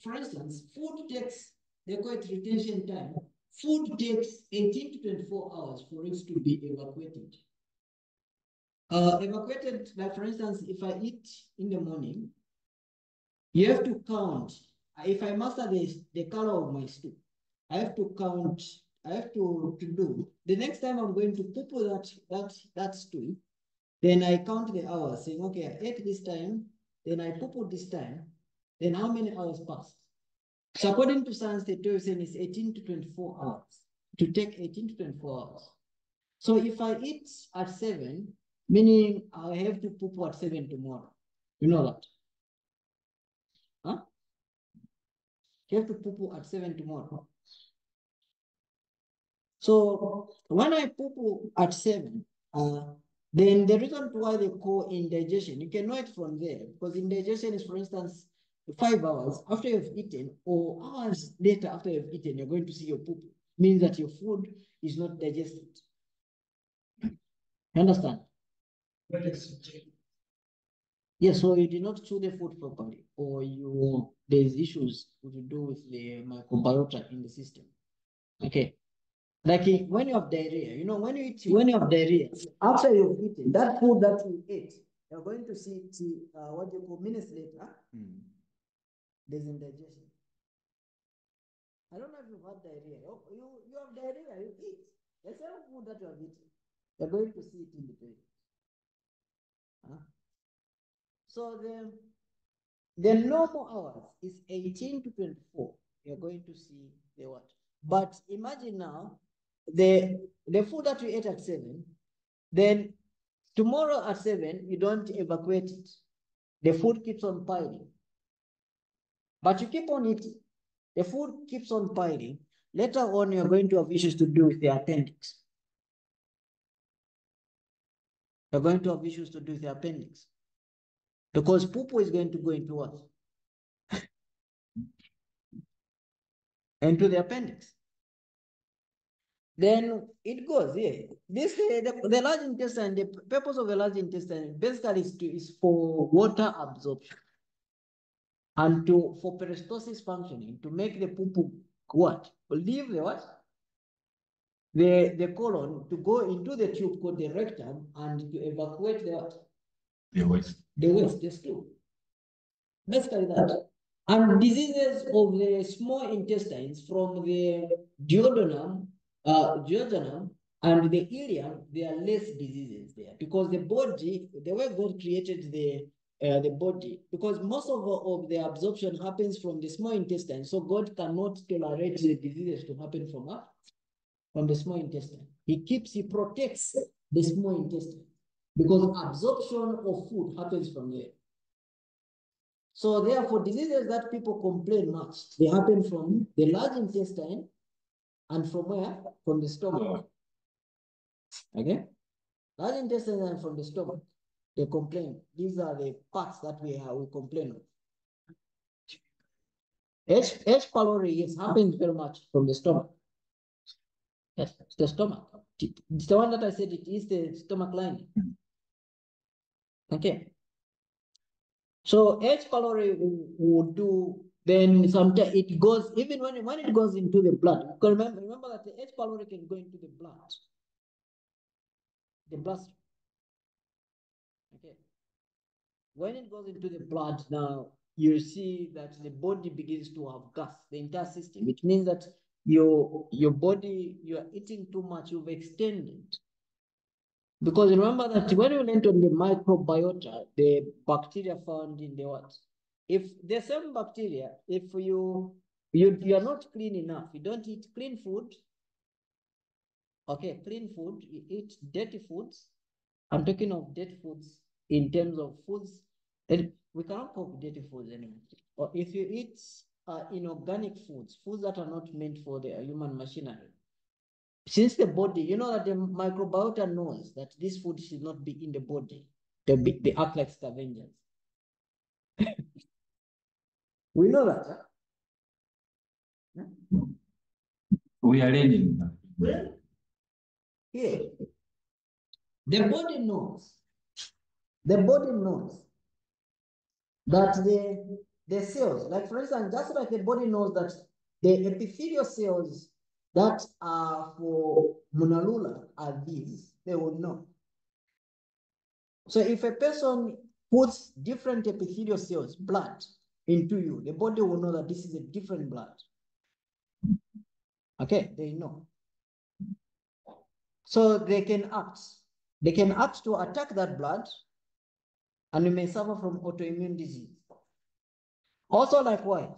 For instance, food takes, they call it retention time. Food takes 18 to 24 hours for it to be evacuated. Evacuated, like for instance, if I eat in the morning, you have to count. If I master the color of my stew, I have to count. I have to do. The next time I'm going to poo that stew, then I count the hours, saying, okay, I ate this time, then I poo this time, then how many hours passed? So according to science, the duration is 18 to 24 hours. To take 18 to 24 hours. So if I eat at 7, meaning I have to poo at 7 tomorrow. You know that? Huh? You have to poo at 7 tomorrow. So when I poo at 7, then the reason why they call indigestion, you can know it from there, because indigestion is, for instance, 5 hours after you've eaten, or hours later after you've eaten, you're going to see your poo. Means that your food is not digested. You understand? Yes, so you did not chew the food properly, or there's issues to do with the microbiota in the system. Okay. Like when you have diarrhea, you know, when you have diarrhea, after you've eaten, that food that you ate, you're going to see it, what you call minutes later, there's indigestion. I don't know if you've had diarrhea. You have diarrhea, you eat. The same food that you have eaten, you're going to see it in the toilet. So the normal hours is 18 to 24. You're going to see the what? But imagine now, the food that you ate at 7, then tomorrow at 7, you don't evacuate it. The food keeps on piling. But you keep on eating. The food keeps on piling. Later on, you're going to have issues to do with the appendix. You're going to have issues to do with the appendix. Because poo-poo is going to go into what? Into the appendix. Then it goes, yeah. This the large intestine, the purpose of the large intestine basically is for water absorption and for peristalsis functioning, to make the poo-poo what? Leave the what? The colon to go into the tube called the rectum and to evacuate the what? The waste. The waste, the stool. Basically that. And diseases of the small intestines from the duodenum and the ileum, there are less diseases there, because the body, the way God created the body, because most of the absorption happens from the small intestine, so God cannot tolerate the diseases to happen from the small intestine. He protects the small intestine, because absorption of food happens from there. So therefore, diseases that people complain much, they happen from the large intestine and from where? From the stomach. Okay? Large intestine and from the stomach, they complain. These are the parts that we complain of. H. pylori, yes, happens very much from the stomach. Yes, it's the stomach. It's the one that I said, it is the stomach lining. Okay. So H. pylori would do, then sometimes it goes, even when it goes into the blood. Remember that the H. pylori can go into the blood. The bloodstream. Okay. When it goes into the blood, now you see that the body begins to have gas, the entire system, which means that your body, you are eating too much, you've extended. Because remember that when you went on the microbiota, the bacteria found in the what? if the same bacteria, if you are not clean enough, you don't eat clean food. Okay, clean food, you eat dirty foods. I'm talking of dirty foods in terms of foods. And we cannot cook dirty foods anymore. Or if you eat inorganic foods, foods that are not meant for the human machinery. Since the body, you know that the microbiota knows that this food should not be in the body. They act like scavengers. We know that. Huh? We are learning. Well, yeah. The body knows. The body knows that the cells, like for instance, just like the body knows that the epithelial cells that are for Monalula are these, they will know. So if a person puts different epithelial cells, blood, into you, the body will know that this is a different blood. Okay, they know. So they can act. They can act to attack that blood, and you may suffer from autoimmune disease. Also, likewise,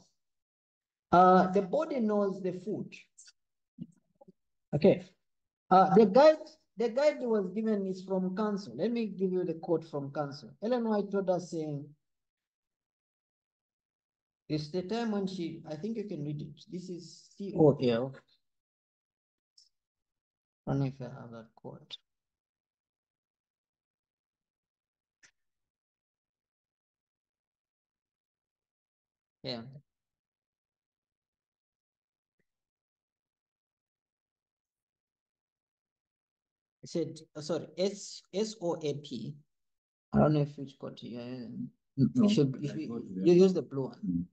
the body knows the food. Okay. The guide was given is from Council. Let me give you the quote from Council. Ellen White told us saying, it's the time when she, I think you can read it. This is COL. I don't know if I have that quote. Yeah. It said, sorry, SOAP. I don't know if which quote. Yeah. No, you use the blue one.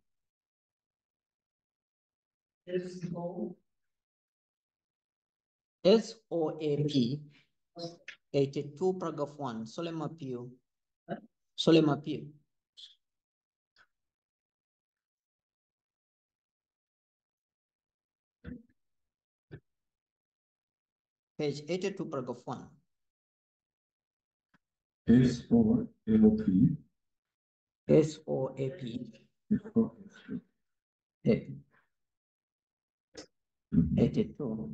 SOAP 82 paragraph 1, solemn appeal. Solemn appeal. Page 82, paragraph 1. SOAP. SOAP. 82.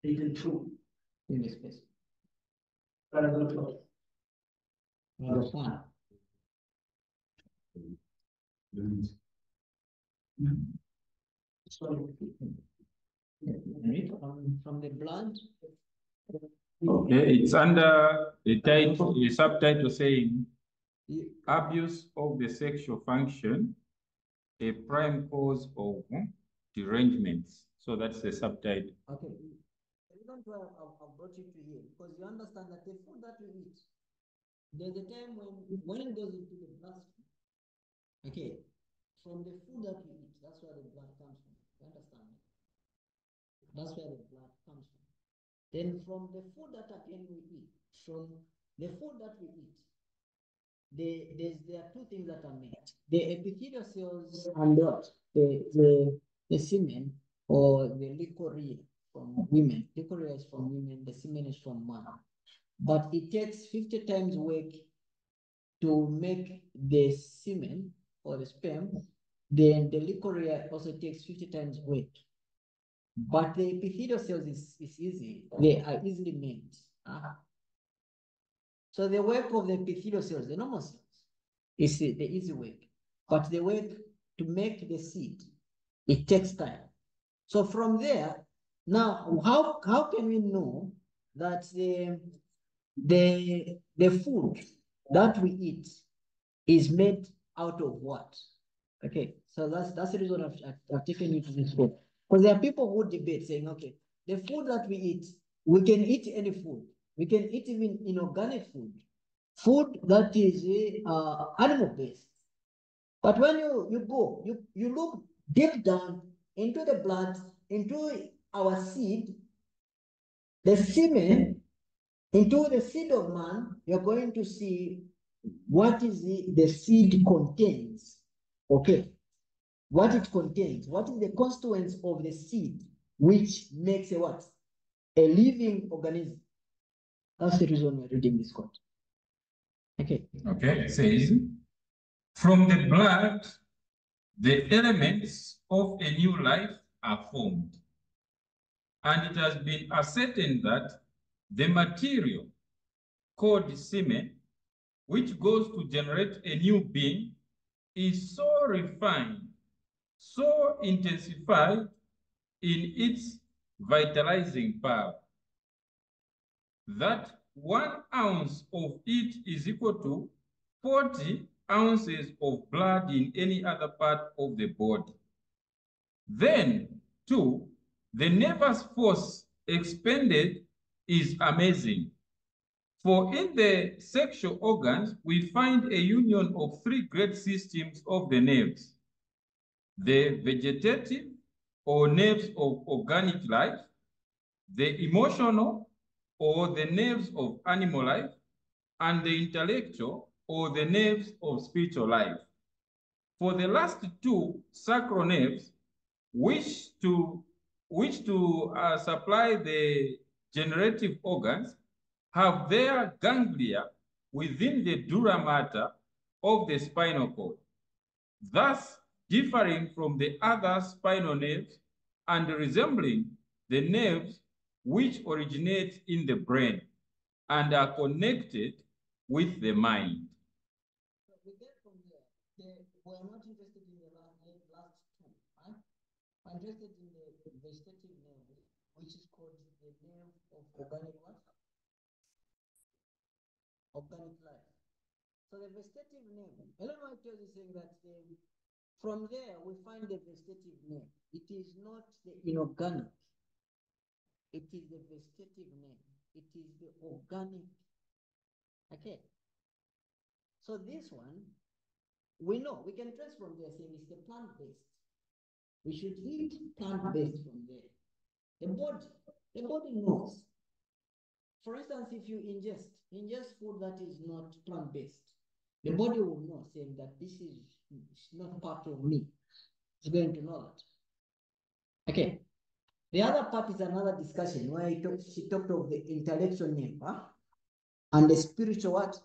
82. In this case. Paragraph 1. Read from the blood. Okay, it's under the title, the subtitle saying abuse of the sexual function, a prime cause of derangements. So that's the subtitle. Okay. The reason why I've brought you to here, because you understand that the food that we eat, there's a time when it goes into the bloodstream. Okay. From the food that we eat, that's where the blood comes from. You understand? That's where the blood comes from. Then from the food that again we eat, from the food that we eat, there are two things that are made. The epithelial cells and what? The semen or the liquoria from women. Liquoria is from women, the semen is from man. But it takes 50 times work to make the semen or the sperm. Then the liquoria also takes 50 times work. But the epithelial cells is easy. They are easily made. So the work of the epithelial cells, the normal cells, is the easy work. But the work to make the seed, it takes time. So from there, now how can we know that the food that we eat is made out of what? Okay, so that's the reason I've taken you to this food. Because there are people who debate saying, okay, the food that we eat, we can eat any food. We can eat even inorganic food. Food that is animal-based. But when you look deep down into the blood, into our seed, the semen, into the seed of man, you're going to see what is the seed contains. Okay. What it contains, what is the constituents of the seed, which makes a what? A living organism. That's the reason we're reading this quote. Okay. Okay, it says, from the blood the elements of a new life are formed. And it has been ascertained that the material called semen, which goes to generate a new being, is so refined, so intensified in its vitalizing power, that 1 ounce of it is equal to 40 ounces of blood in any other part of the body. Then, too, the nervous force expended is amazing. For in the sexual organs, we find a union of 3 great systems of the nerves: the vegetative or nerves of organic life, the emotional or the nerves of animal life, and the intellectual or the nerves of spiritual life. For the last 2 sacral nerves, which to supply the generative organs, have their ganglia within the dura mater of the spinal cord, thus differing from the other spinal nerves and resembling the nerves which originate in the brain and are connected with the mind. So we get from there, we're not interested in the last 2, right? I'm interested in the vegetative nerve, which is called the nerve of organic what? Organic life. So the vegetative nerve, Ellen White tells you saying that from there we find the vegetative nerve. It is not the inorganic. It is the vegetative nerve. It is the organic. Okay. So this one, we know, we can trace from there saying it's the plant-based. We should eat plant-based from there. The body knows. For instance, if you ingest food that is not plant-based, the body will know, saying that this is not part of me. It's going to know that. Okay. The other part is another discussion where she talked of the intellectual name, huh? And the spiritual what?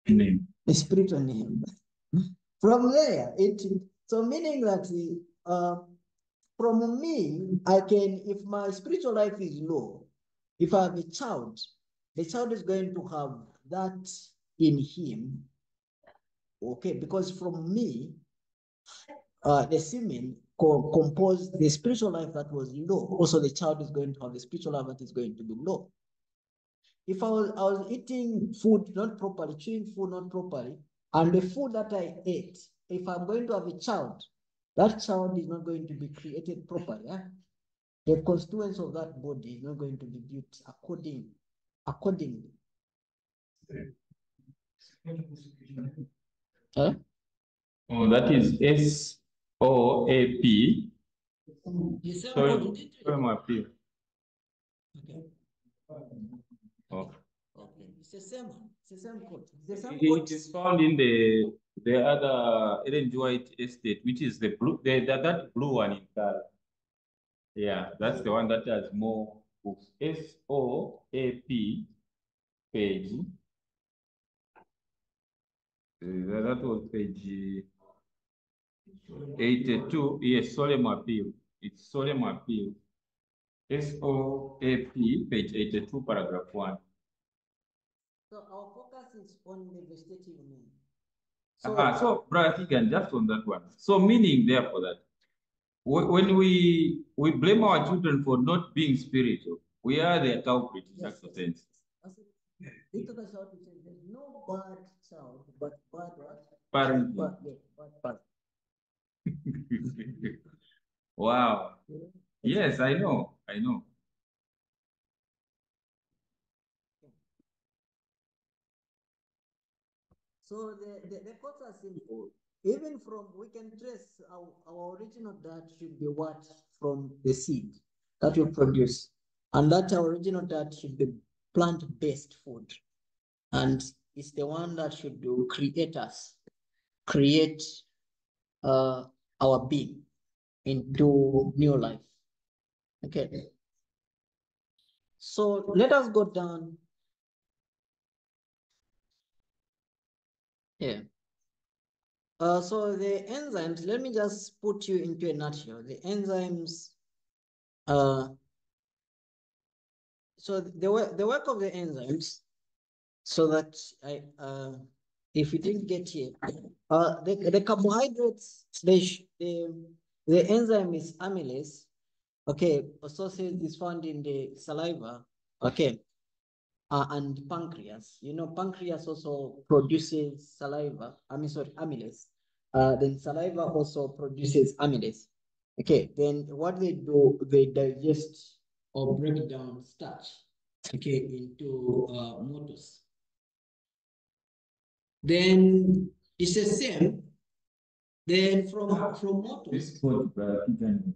Name. The spiritual name. From there, so meaning that from me, I can, if my spiritual life is low, if I have a child, the child is going to have that in him. Okay, because from me, the semen composed the spiritual life that was low. Also, the child is going to have the spiritual life that is going to be low. If I was eating food not properly, chewing food not properly, and the food that I ate, if I'm going to have a child, that child is not going to be created properly. Eh? The constituents of that body is not going to be built accordingly. Huh? Oh, that is SOAP. Sorry, appeal. Okay. Oh. Okay. It's the same one. It's the same code. It is found in the other Ellen White estate, which is the blue, that blue one in color. Yeah, that's the one that has more books. SOAP page. That was page 82. Yes, solemn appeal. It's solemn appeal. SOAP page 82, paragraph 1. So our focus is on the vegetative name. So Brother Keagan, just on that one. So meaning therefore that when we blame our children for not being spiritual, we are the culprit in that sense. They took us out to say there's no bad child, but bad what? Parent. Bad, yeah, bad. Wow. Yes, I know. So the course are simple. Even from, we can trace our original diet should be what? From the seed that we produce. And that our original diet should be plant-based food. And it's the one that should create our being into new life. Okay. So let us go down here. So the enzymes, let me just put you into a nutshell. The enzymes, so the work of the enzymes, so that if you didn't get here, the carbohydrates, the enzyme is amylase. Okay, associated is found in the saliva. Okay, and pancreas. You know, pancreas also produces saliva. I mean, sorry, amylase. Then saliva also produces amylase. Okay, then what they do, they digest or break down starch, okay, into motors. Then it's the same. Then from motors. This quote, Keagan,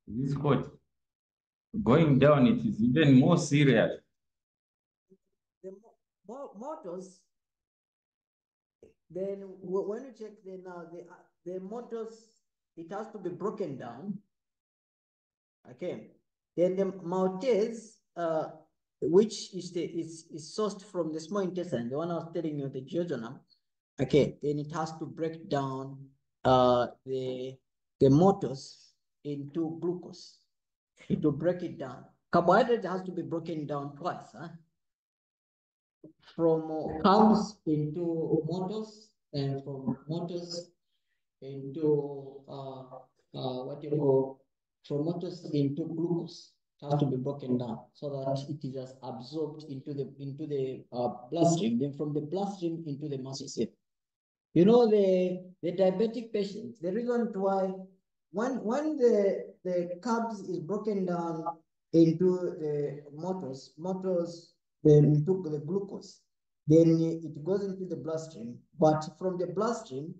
this quote, going down, it is even more serious. The motors. Then when you check the motors, it has to be broken down. Okay. Then the maltase, which is sourced from the small intestine, the one I was telling you, the duodenum. Okay. Then it has to break down the maltose into glucose. To break it down, carbohydrate has to be broken down twice. Huh? From carbs into maltose, and from maltose into what you call, from maltose into glucose. It has to be broken down so that it is just absorbed into the bloodstream, then from the bloodstream into the muscle cell. You know, the diabetic patients, the reason why when the carbs is broken down into the motors, then into the glucose, then it goes into the bloodstream. But from the bloodstream,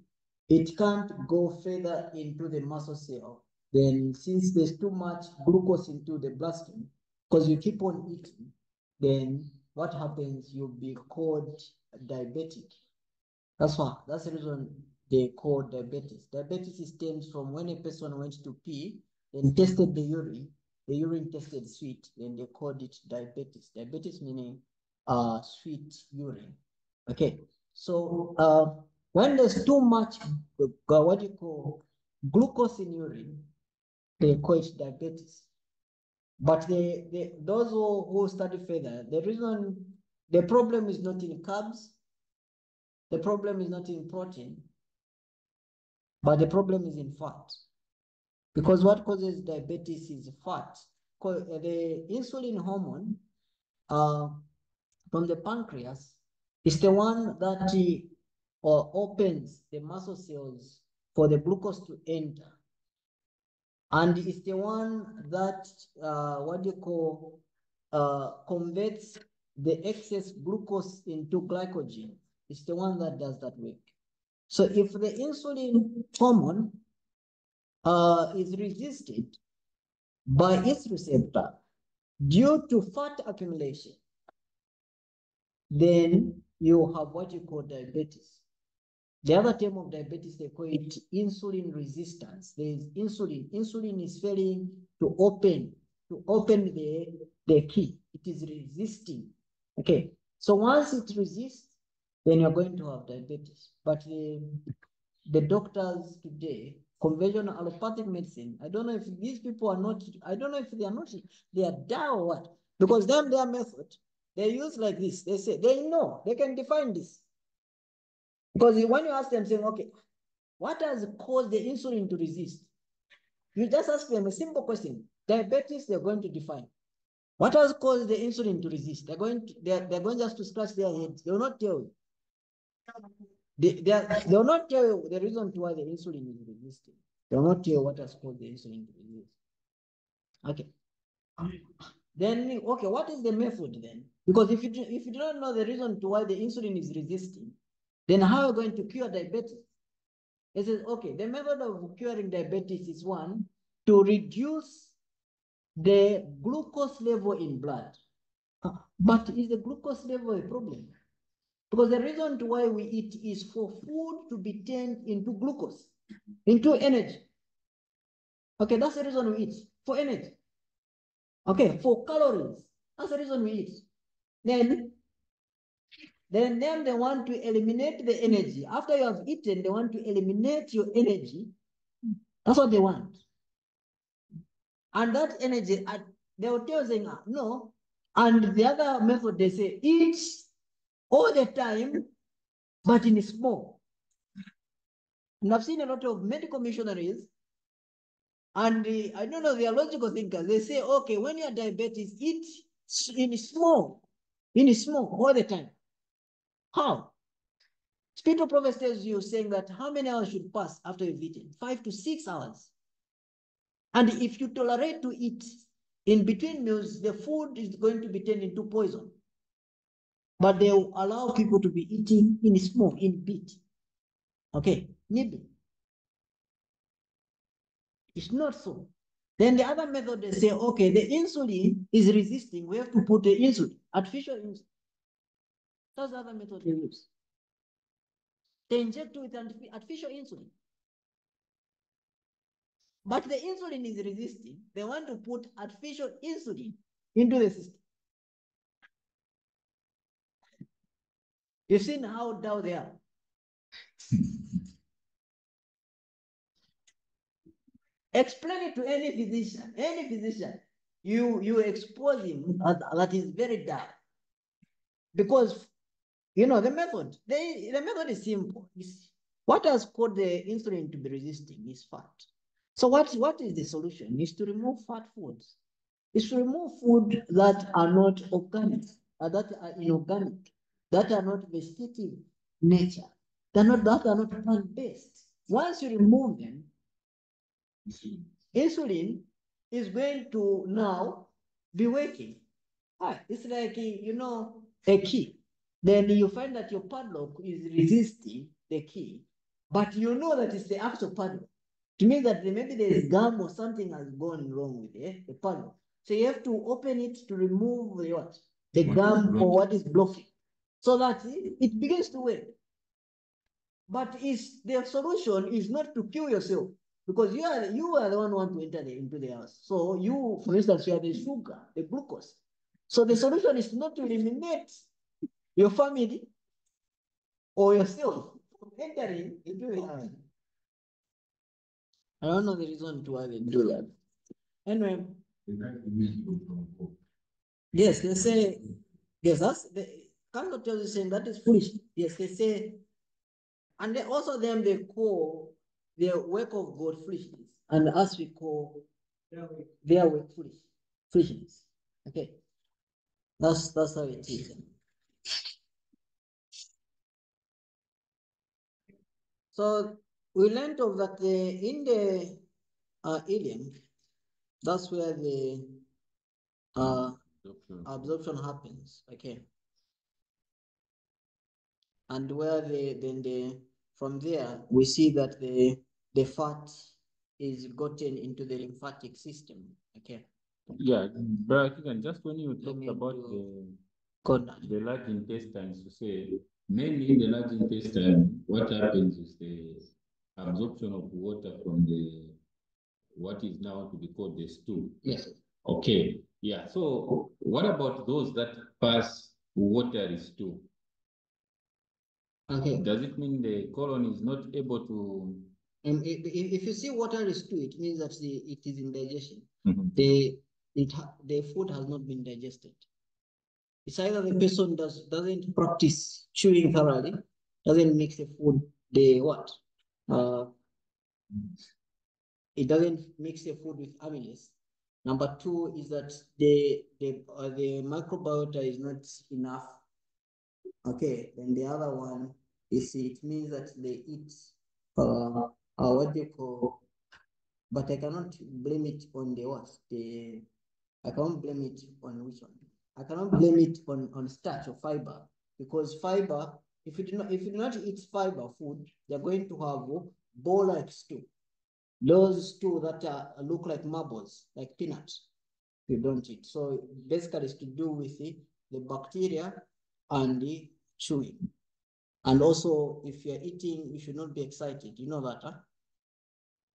it can't go further into the muscle cell. Then since there's too much glucose into the bloodstream, because you keep on eating, then what happens? You'll be called diabetic. That's the reason they call diabetes. Diabetes stems from when a person went to pee, then tested the urine tested sweet, then they called it diabetes. Diabetes meaning sweet urine. Okay, so when there's too much what you call glucose in urine, they call it diabetes. But those who study further, the problem is not in carbs, the problem is not in protein, but the problem is in fat. Because what causes diabetes is fat. The insulin hormone from the pancreas is the one that opens the muscle cells for the glucose to enter. And it's the one that, converts the excess glucose into glycogen. It's the one that does that work. So if the insulin hormone is resisted by its receptor due to fat accumulation, then you have what you call diabetes. The other term of diabetes, they call it insulin resistance. There is insulin. Insulin is failing to open the key. It is resisting. Okay. So once it resists, then you're going to have diabetes. But the doctors today, conventional allopathic medicine, I don't know if these people are not, I don't know if they are not, they are dumb or what. Because their method, they use like this. They say, they know, they can define this. Because when you ask them, saying, okay, what has caused the insulin to resist? You just ask them a simple question. Diabetes, they're going to define. What has caused the insulin to resist? They're going just to scratch their heads. They will not tell you. They will not tell you the reason why the insulin is resisting. They will not tell you what has caused the insulin to resist. Okay. Then, okay, what is the method then? Because if you do not know the reason why the insulin is resisting, then how are you going to cure diabetes? It says, okay, the method of curing diabetes is one, to reduce the glucose level in blood. But is the glucose level a problem? Because the reason why we eat is for food to be turned into glucose, into energy. Okay, that's the reason we eat, for energy. Okay, for calories. That's the reason we eat. Then Then they want to eliminate the energy. After you have eaten, they want to eliminate your energy. That's what they want. And that energy, they will tell saying, no. And the other method, they say, eat all the time, but in small. And I've seen a lot of medical missionaries, and I don't know, they are logical thinkers. They say, okay, when you're diabetes, eat in small all the time. How? Spiritual prophet tells you, saying that how many hours should pass after you've eaten? 5 to 6 hours. And if you tolerate to eat in between meals, the food is going to be turned into poison. But they will allow people to be eating in small, in bit. Okay, maybe. It's not so. Then the other method, they say, okay, the insulin is resisting. We have to put the insulin, artificial insulin. That's the other method they use. They inject with artificial insulin. But the insulin is resisting. They want to put artificial insulin into the system. You've seen how down they are. Explain it to any physician. You expose him that is very dark. Because, you know, the method is simple. What has caused the insulin to be resisting is fat. So what is the solution? Is to remove fat foods. Is to remove food that are not organic, that are inorganic, that are not vegetative nature, that are not plant-based. Once you remove them, insulin is going to now be working. It's like, you know, a key. Then you find that your padlock is resisting the key, but you know that it's the actual padlock. It means that maybe there is gum or something has gone wrong with the padlock. So you have to open it to remove the what? The gum or what is blocking, so that it begins to work. But the solution is not to kill yourself, because you are the one who want to enter into the house. So you, for instance, you are the sugar, the glucose. So the solution is not to eliminate your family or yourself from entering into the house. I don't know the reason to why they do that. Anyway, yes, they say, yes, that's the Canada tells you saying that is foolish. Yes, they say, and they call the work of God foolishness, and us we call their work foolishness. Okay, that's how it is. So we learned of that in the ileum, that's where the absorption happens. Okay, and where from there we see that the fat is gotten into the lymphatic system. Okay. Yeah, but Keagan, just when you talked about the large intestines, you say mainly in the large intestine, what happens is the absorption of water from what is now to be called the stool. Yes. Okay. Yeah. So what about those that pass watery stool? Okay. Does it mean the colon is not able to? If you see watery stool, it means that it is in digestion. Mm-hmm. The food has not been digested. It's either the person doesn't practice chewing thoroughly, doesn't mix the food, it doesn't mix the food with amylase. Number two is that the microbiota is not enough. Okay, then the other one is it means that they eat what they call, but I cannot blame it on I can't blame it on which one. I cannot blame it on starch or fiber, because fiber, if you do not eat fiber food, you're going to have ball-like stew. Those stew that look like marbles, like peanuts. You don't eat. So basically, it's to do with the bacteria and the chewing. And also, if you're eating, you should not be excited. You know that, huh?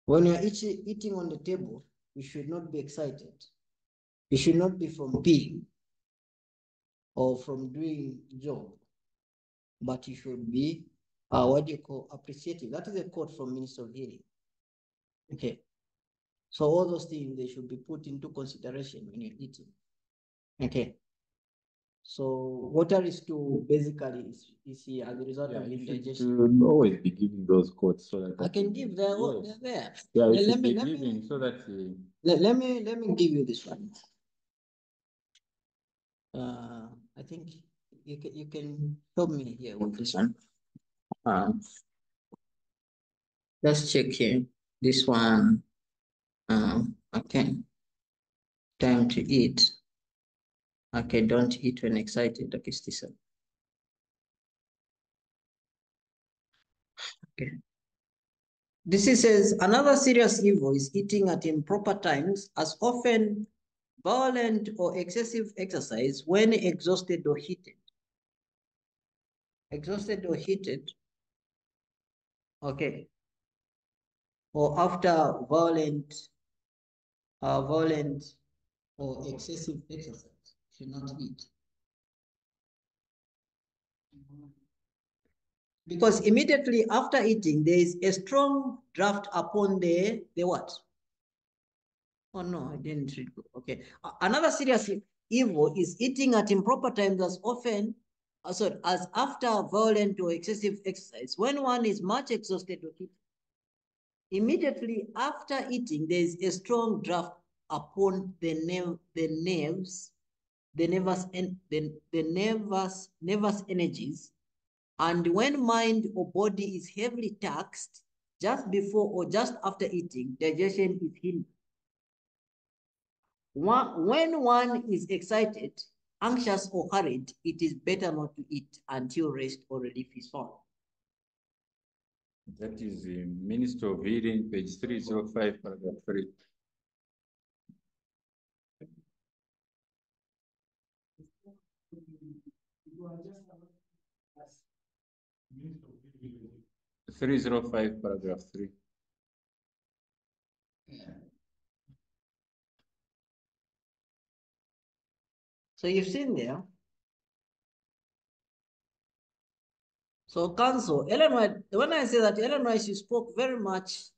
When you're eating on the table, you should not be excited. You should not be from peeing or from doing job. but you should be, what do you call, appreciative. That is a quote from Minister of Healing. Okay. So all those things, they should be put into consideration when you're eating. Okay. So water is to basically is here as a result of indigestion. You should always be giving those quotes so that I can give them. yes. They're there. Yeah, you Let should me be giving so that let me give you this one. I think you can help me here with this one. Let's check here. This one. Okay. Time to eat. Okay, don't eat when excited. Okay, Stisa. Okay. This says another serious evil is eating at improper times, as often violent or excessive exercise when exhausted or heated. Exhausted or heated. Okay. Or after violent or excessive exercise, should not eat. Because immediately after eating, there is a strong draft upon the what? Oh no, I didn't read. Okay. Another serious evil is eating at improper times as often, as after violent or excessive exercise. When one is much exhausted or heated, immediately after eating, there is a strong draft upon the nerves, the nervous energies. And when mind or body is heavily taxed, just before or just after eating, digestion is hindered. When one is excited, anxious, or hurried, it is better not to eat until rest or relief is found. that is the Minister of Healing, page 305, paragraph 3. Yes. 305, paragraph 3. So you've seen there. So counsel, Ellen White, when I say that Ellen White, she spoke very much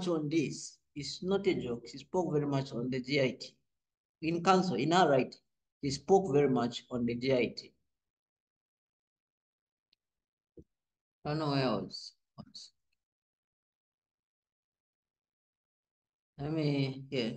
on this. It's not a joke. She spoke very much on the GIT. In council, in her writing, she spoke very much on the GIT. I don't know where else. I mean, yeah.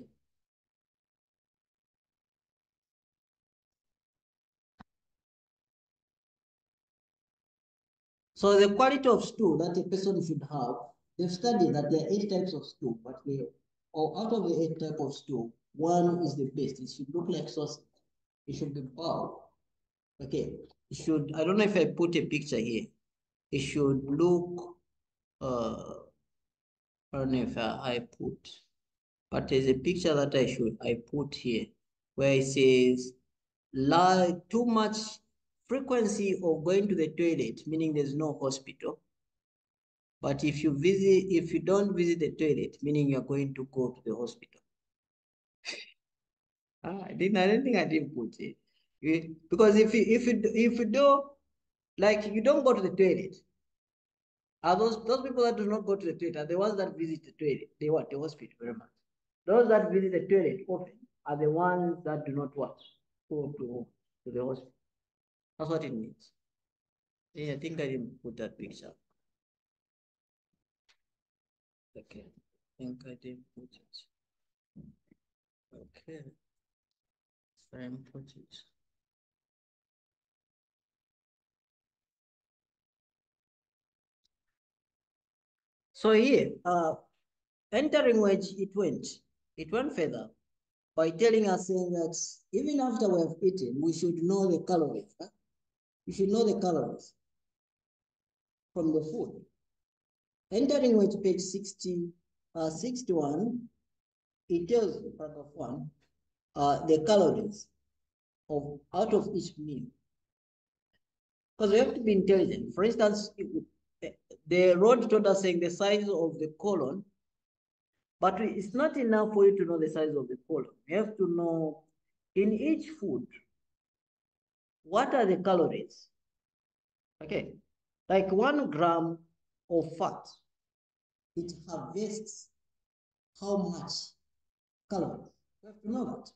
So the quality of stew that a person should have, they've studied that there are 8 types of stew, but out of the 8 types of stew, one is the best. It should look like sausage. It should be boiled. Okay. It should, I don't know if I put a picture here. It should look, I don't know if I put, but there's a picture that I put here where it says, too much frequency of going to the toilet, meaning there's no hospital. But if you don't visit the toilet, meaning you're going to go to the hospital. I don't think I didn't put it. Because if you do, like, you don't go to the toilet. Are those people that do not go to the toilet are the ones that visit the toilet. They what? The hospital very much. Those that visit the toilet often are the ones that do not what? Go to the hospital. That's what it means. Yeah, I think I didn't put that picture. Okay. I think I didn't put it. Okay. Very important. So here, entering Wedge, it went further by telling us, saying that even after we have eaten, we should know the calories. Huh? You should know the calories from the food. Entering Wedge, page 61, it tells you, paragraph 1, the calories out of each meal. Because we have to be intelligent. For instance, the road told us saying the size of the colon, but it's not enough for you to know the size of the colon. You have to know in each food what are the calories? Okay, like 1 gram of fat, it harvests how much calories? You have to know that.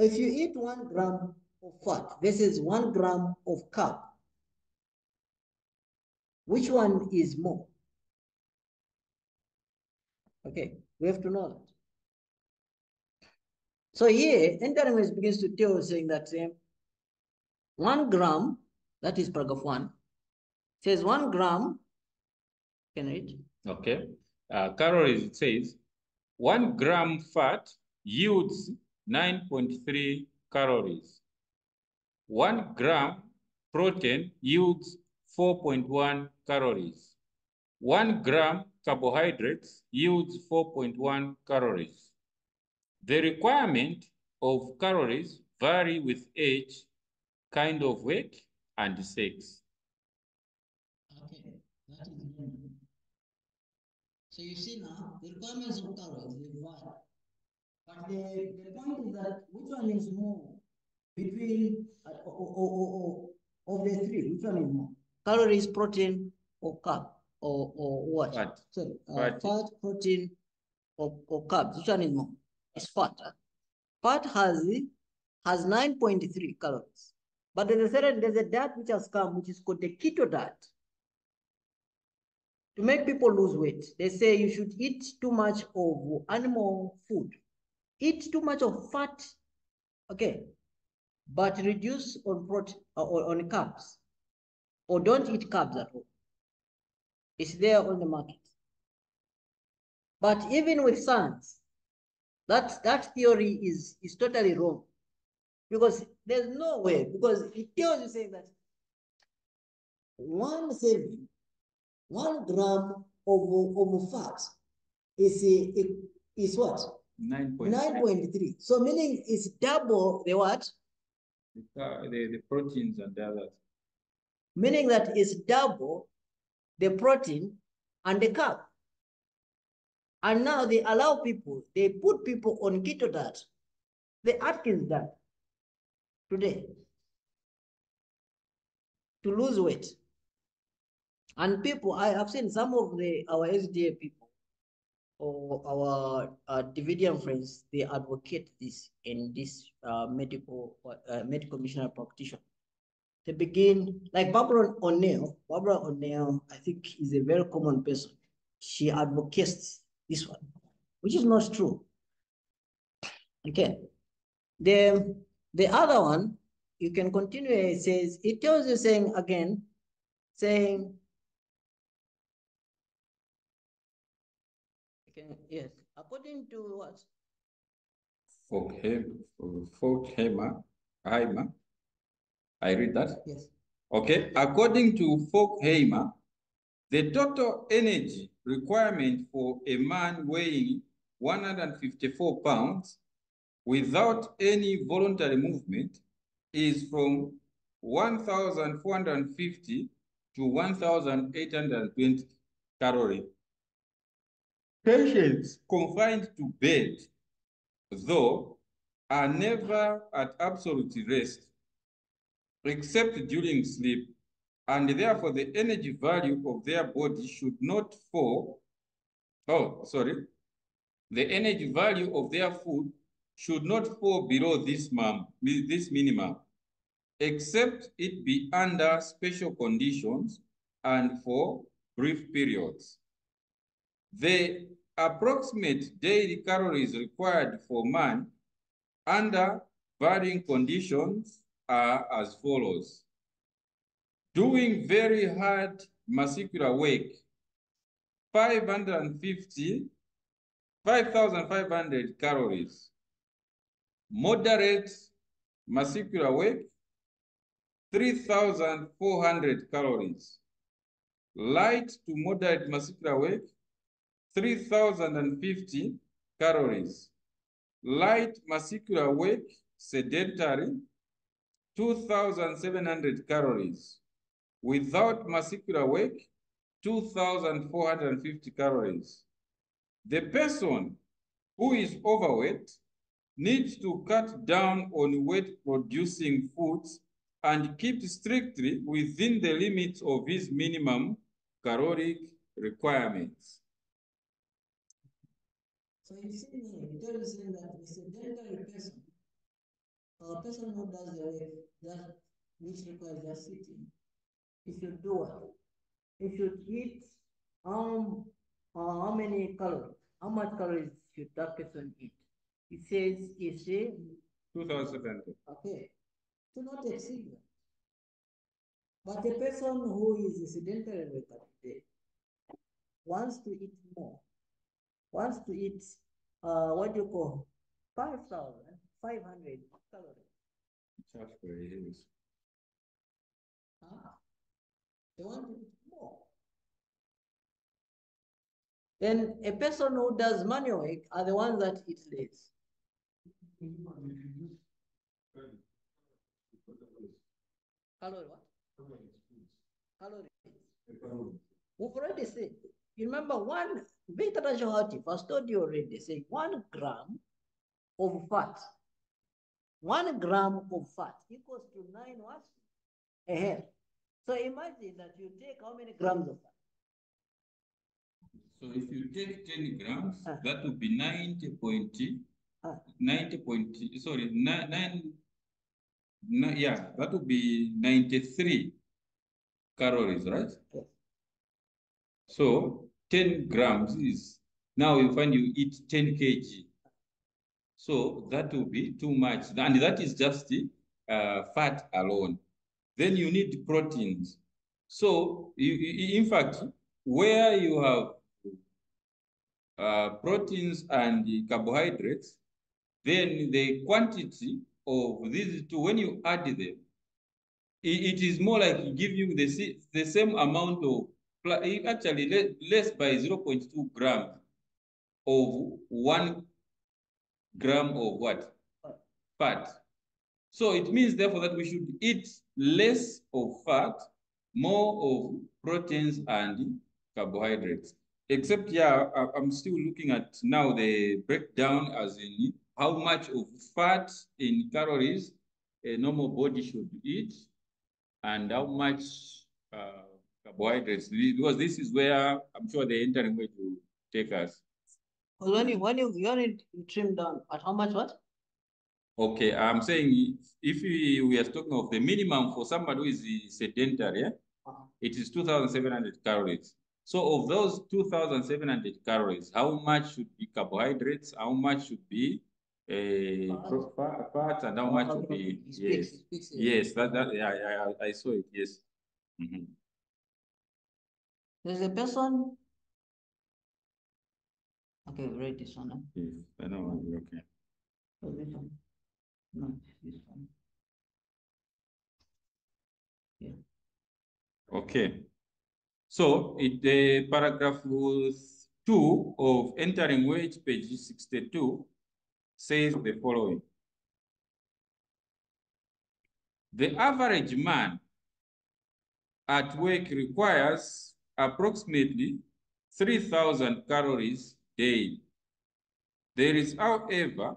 If you eat 1 gram of fat versus 1 gram of carb, which one is more? Okay, we have to know that. So here, Enterprise begins to tell us saying that 1 gram, that is paragraph 1, says 1 gram, can you read? Okay. Calories, it says 1 gram fat yields 9.3 calories. 1 gram protein yields 4.1 calories. 1 gram carbohydrates yields 4.1 calories. The requirement of calories vary with age, kind of work, and sex. Okay, that is normal. So you see now, the requirements of calories, they vary. But the point is that which one is more between, of the three, which one is more? Calories, protein, or carb, or what? Fat. Sorry, fat, protein, or carbs, which one is more? It's fat. Fat has 9.3 calories. But there's a diet which has come, which is called the keto diet. To make people lose weight, they say you should eat too much of animal food. Eat too much of fat, okay, but reduce on protein or on carbs. Or don't eat carbs at all. It's there on the market. But even with science, that theory is totally wrong. Because there's no way, because it tells you saying that 1 serving, 1 gram of fat is what? 9.3. So meaning it's double the what? The proteins and the others. Meaning that it's double the protein and the carb. And now they allow people, they put people on keto diet. The Atkins diet today to lose weight. And people, I have seen some of our SDA people or our Davidian friends, they advocate this in this medical missionary practitioner. They begin, like Barbara O'Neill, I think is a very common person. She advocates this one, which is not true. Okay. The other one, you can continue, it says, it tells you saying again, saying, yes, according to what? Folkheimer. I read that? Yes. Okay, according to Folkheimer, the total energy requirement for a man weighing 154 pounds without any voluntary movement is from 1,450 to 1,820 calories. Patients confined to bed, though, are never at absolute rest, except during sleep, and therefore the energy value of their body should not fall. The energy value of their food should not fall below this minimum, except it be under special conditions and for brief periods. The approximate daily calories required for man under varying conditions are as follows. Doing very hard muscular work, 5,500 calories. Moderate muscular work, 3,400 calories. Light to moderate muscular work, 3,050 calories. Light muscular work, sedentary, 2,700 calories. Without muscular work, 2,450 calories. The person who is overweight needs to cut down on weight-producing foods and keep strictly within the limits of his minimum caloric requirements. So you see, it tells you that a sedentary person, or a person who does the work that which requires just sitting, he should do what? He should eat how many calories? How much calories should that person eat? It says is 2,700. okay. To not exceed that. But a person who is a sedentary worker today wants to eat more, wants to eat what do you call 5,500 calories. That's very heavy. Huh? They want to eat more. Then a person who does manual work are the ones that eat less. Calorie what? Calories. We've already said. You remember one beta first told you already, say 1 gram of fat. 1 gram of fat equals to 9 what? A hair. So imagine that you take how many grams of fat? So if you take 10 grams, that would be that would be 93 calories, right? Yes. So 10 grams is, now you find you eat 10 kg. So that will be too much. And that is just the fat alone. Then you need proteins. So in fact, where you have proteins and carbohydrates, then the quantity of these two, when you add them, it is more like give you the same amount of, actually less by 0.2 grams of 1 gram of what? Fat. So it means therefore that we should eat less of fat, more of proteins and carbohydrates. Except, yeah, I'm still looking at now the breakdown as in how much of fat in calories a normal body should eat and how much carbohydrates, because this is where I'm sure the entering way to take us. When you trim down at how much what? Okay, I'm saying if we are talking of the minimum for somebody who is sedentary, yeah? It is 2,700 calories. So of those 2,700 calories, how much should be carbohydrates? How much should be fat, and how much should be yes, yeah, I saw it. Yes. There's a person. Okay, write this one. Yes, I know. Okay. So this one. No, this one. Yeah. Okay. So the paragraph 2 of entering wage, page 62, says the following. The average man at work requires approximately 3,000 calories daily. There is, however,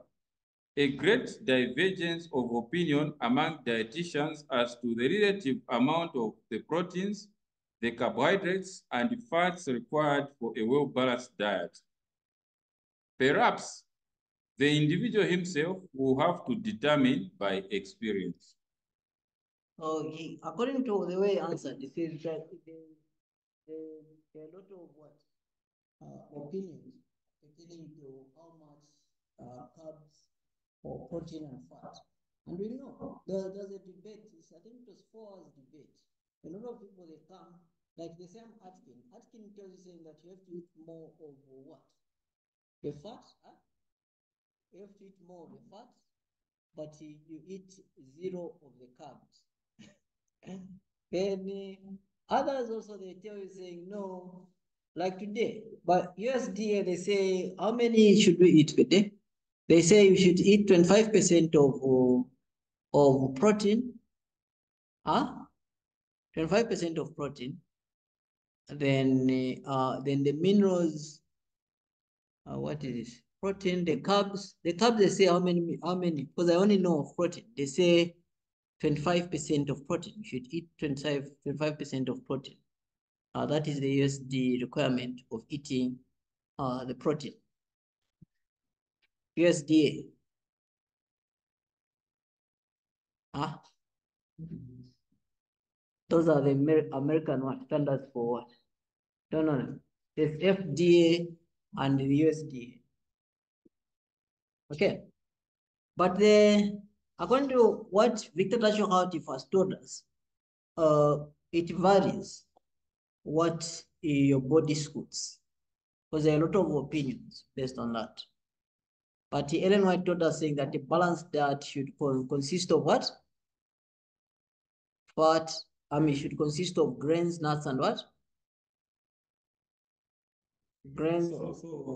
a great divergence of opinion among dietitians as to the relative amount of the proteins, the carbohydrates, and the fats required for a well-balanced diet. Perhaps the individual himself will have to determine by experience. So according to the way he answered, it says that there are a lot of what opinions pertaining to how much carbs or protein and fat. And we know there's a debate. I think it was 4 hours debate. A lot of people they come like the same Atkin. Atkin tells you saying that you have to eat more of what? The fat. Huh? You have to eat more of the fat, but you eat 0 of the carbs. Then others also they tell you saying no, like today. But USDA they say how many should we eat per day? They say you should eat 25% of protein. 25% of protein. Then the minerals. What is this? protein, the carbs they say how many, because I only know of protein. They say 25% of protein. You should eat 25% of protein. That is the USD requirement of eating the protein. USDA. Those are the American standards for what? No. There's FDA and the USDA. Okay. But according to what Victor Tashohauti first told us, it varies what your body suits. Because there are a lot of opinions based on that. But Ellen White told us saying that a balanced diet should consist of what? Fat, should consist of grains, nuts, and what? Grains.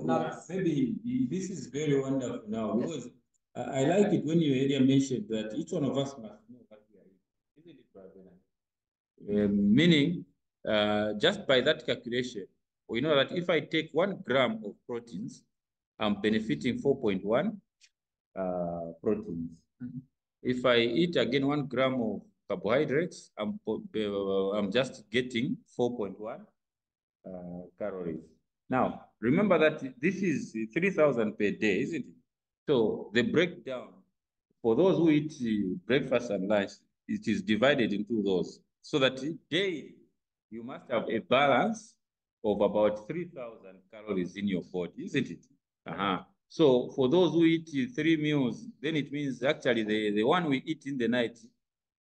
Nuts. Maybe this is very wonderful now, because I like it when you earlier mentioned that each one of us must know what we are eating. Isn't it, Brother? Meaning, just by that calculation, we know that if I take 1 gram of proteins, I'm benefiting 4.1 proteins. If I eat again 1 gram of carbohydrates, I'm just getting 4.1 calories. Now, remember that this is 3,000 per day, isn't it? So the breakdown for those who eat breakfast and lunch, it is divided into those, so that daily you must have a balance of about 3,000 calories in your body, isn't it? So for those who eat 3 meals, then it means actually the one we eat in the night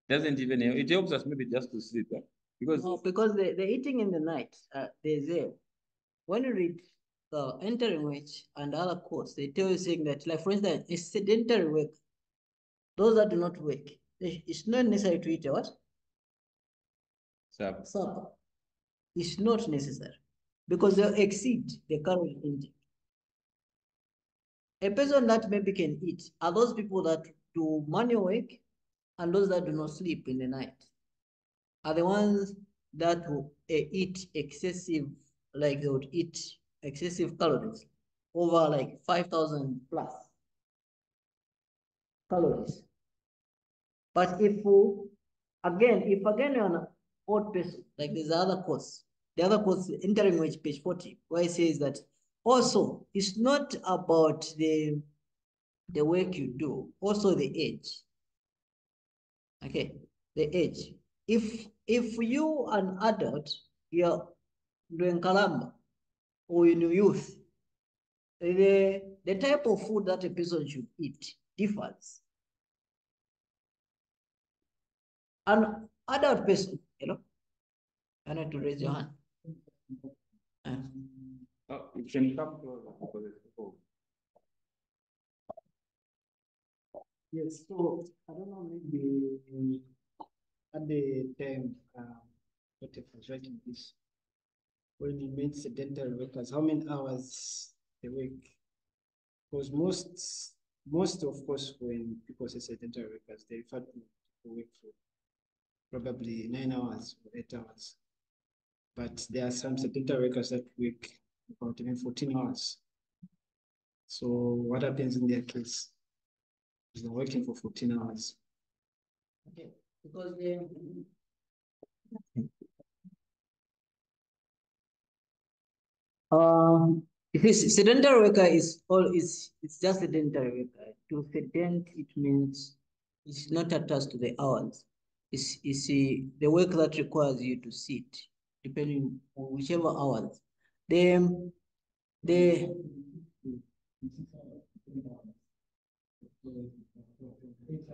doesn't even, it helps us maybe just to sleep. Because the eating in the night, when you read the entering Wedge and other quotes, they tell you saying that, like for instance, a sedentary work, those that do not work, it's not necessary to eat a what? Supper. It's not necessary, because they'll exceed the calorie intake. A person that maybe can eat are those people that do manual work, and those that do not sleep in the night are the ones that will eat excessive, like they would eat excessive calories, over like 5,000 plus calories. But if again you're an old person, like there's other course, the other course, entering Wedge, page 40, where it says that also it's not about the work you do, also the age. Okay, the age. If you an adult, you're doing Kalamba, or in your youth, the type of food that a person should eat differs. An adult person, I need to raise your hand. You can come closer. Yes, so I don't know, maybe at the time what I was writing this, when you meet sedentary workers, how many hours a week? Because most of course, when people say sedentary workers, they refer to people work for probably 9 hours or 8 hours. But there are some sedentary workers that work about even 14 hours. So what happens in their case? They're working for 14 hours. Okay, because if it's sedentary worker it's just sedentary worker. To sedent, it means it's not attached to the hours. It's the work that requires you to sit, depending on whichever hours.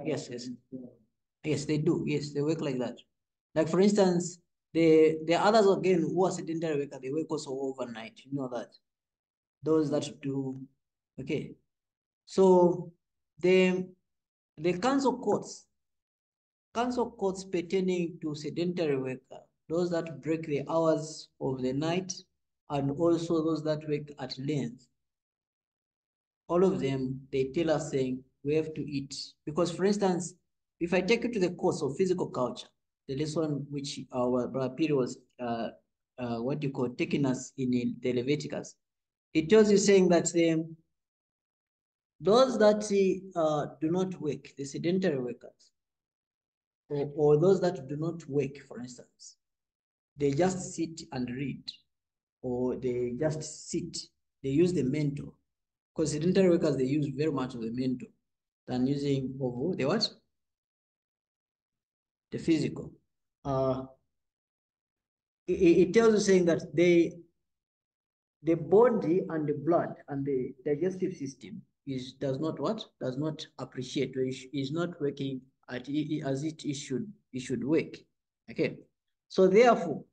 Yes, they do. Yes, they work like that. Like for instance, the others again who are sedentary worker, they work also overnight. You know that. Those that do, okay. So the council courts pertaining to sedentary worker, those that break the hours of the night, and also those that work at length. All of them, they tell us saying we have to eat. Because for instance, if I take you to the course of physical culture, the lesson which our brother Peter was taking us in the Leviticus, it tells you saying that Those that do not work, the sedentary workers, or those that do not work, for instance, they just sit and read, or they just sit, they use the mental. Because sedentary workers, they use very much of the mental than using of the what? The physical. It tells you saying that the body and the blood and the digestive system does not appreciate, or is not working as it should work. Okay, so therefore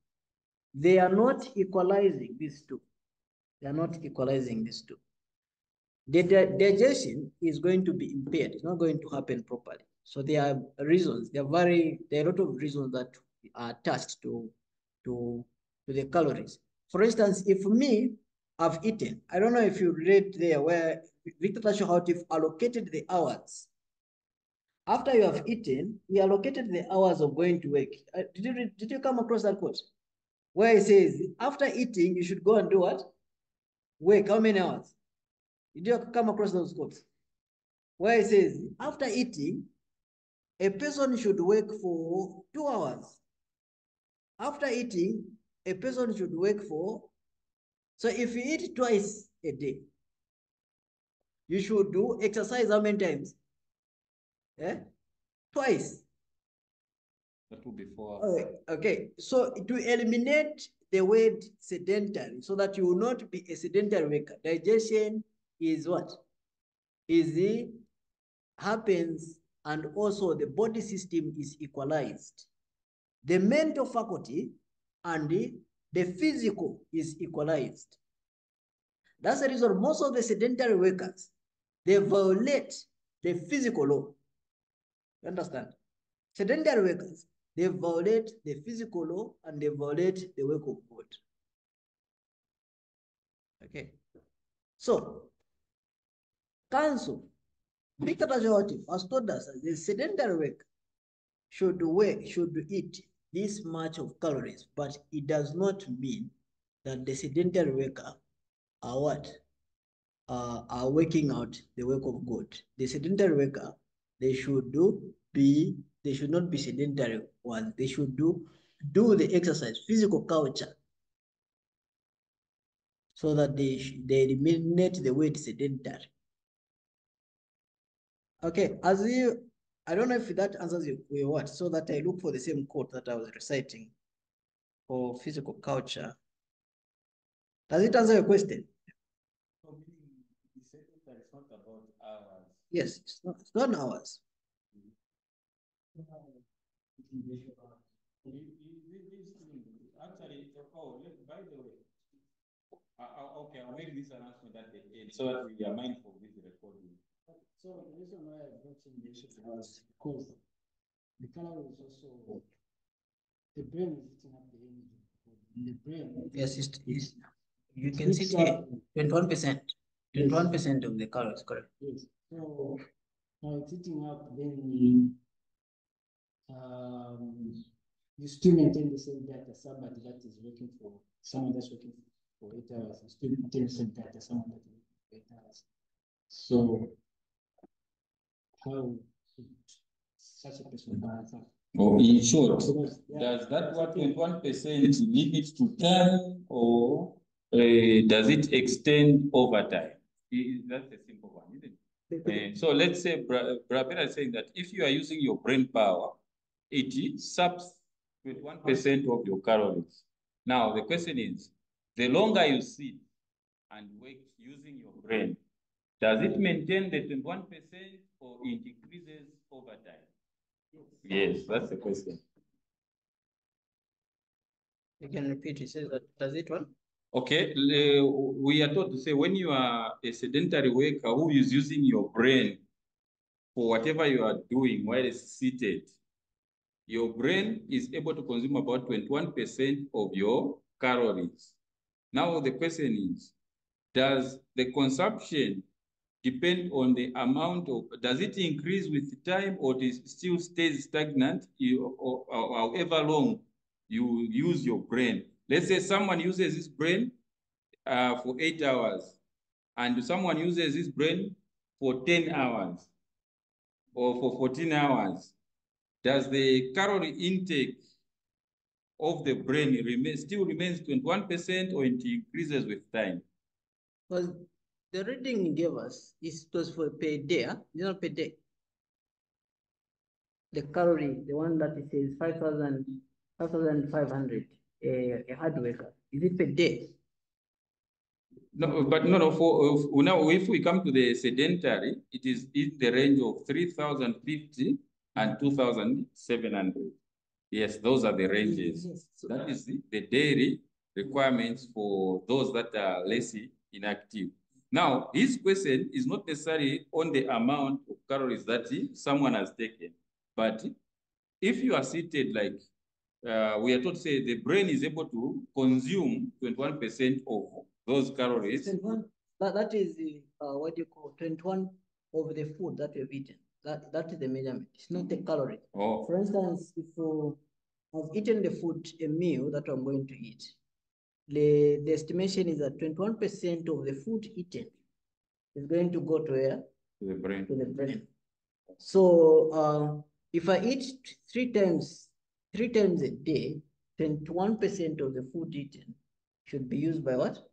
they are not equalizing these two. They are not equalizing these two. The digestion is going to be impaired. It's not going to happen properly. So there are reasons. There are a lot of reasons that are attached to the calories. For instance, if me, I've eaten, I don't know if you read there where Victor Tashohautif allocated the hours. After you have eaten, he allocated the hours of going to work. Did you come across that quote? Where it says, after eating, you should go and do what? Work. How many hours? Did you come across those quotes? Where it says, after eating, a person should work for 2 hours. After eating, a person should work for, so if you eat twice a day, you should do exercise how many times? Twice. That will be 4 hours. Okay, so to eliminate the word sedentary, so that you will not be a sedentary worker, digestion is what? Happens, and also the body system is equalized. The mental faculty and the physical is equalized. That's the reason most of the sedentary workers, they violate the physical law. You understand? Sedentary workers, they violate the physical law and they violate the work of God. Okay. So, council, Victor Tashohautif has told us that the sedentary worker should eat this much of calories, but it does not mean that the sedentary worker are what? Are working out the work of God. The sedentary worker, they should not be sedentary ones. They should do the exercise, physical culture, so that they eliminate the word sedentary. Okay, I don't know if that answers your what, so that I look for the same quote that I was reciting for physical culture. Does it answer your question? It's not about hours. Yes, it's not hours. Actually, by the way, okay, I'll make this announcement at the end so that we are mindful of this recording. So the reason why I brought in the issue was because the calorie is also, the brain is eating up the energy. The brain. Yes, you can see here 21%. 21% of the calories, correct? Yes. So now it's eating up, then you still maintain the same diet as somebody that is working for someone that's working for 8 hours. You still maintain the same diet as someone that is working for 8 hours. So how should such a person balance out? Or in short, does that what 21% leave it to time, or does it extend over time? That's a simple one, isn't it? So let's say Brabera is saying that if you are using your brain power, it saps 21% of your calories. Now the question is, the longer you sit and work using your brain, does it maintain the 21% or it increases over time? Yes, that's the question. You can repeat. It says that, does it what? Okay, we are taught to say when you are a sedentary worker who is using your brain for whatever you are doing while it's seated, your brain is able to consume about 21% of your calories. Now the question is, does the consumption depend on the amount of, does it increase with time, or it still stays stagnant or however long you use your brain? Let's say someone uses his brain for 8 hours and someone uses his brain for 10 hours or for 14 hours, does the calorie intake of the brain still remains 21% or it increases with time? Because the reading he gave us was for per day, huh? It's not per day. The calorie, the one that it says 5,500 a hard worker, is it per day? No, but no, for now, if we come to the sedentary, it is in the range of 3,050 and 2,700. Yes, those are the ranges. Yes. So, that is the daily requirements for those that are less inactive. Now, his question is not necessarily on the amount of calories that someone has taken, but if you are seated like we are taught to say the brain is able to consume 21% of those calories. 21, that is what you call 21 of the food that you've eaten. That is the measurement. It's not the calorie. Oh. For instance, if you have eaten the food, a meal that I'm going to eat, the estimation is that 21% of the food eaten is going to go to where? To the brain. To the brain. So if I eat three times a day, 21% of the food eaten should be used by what?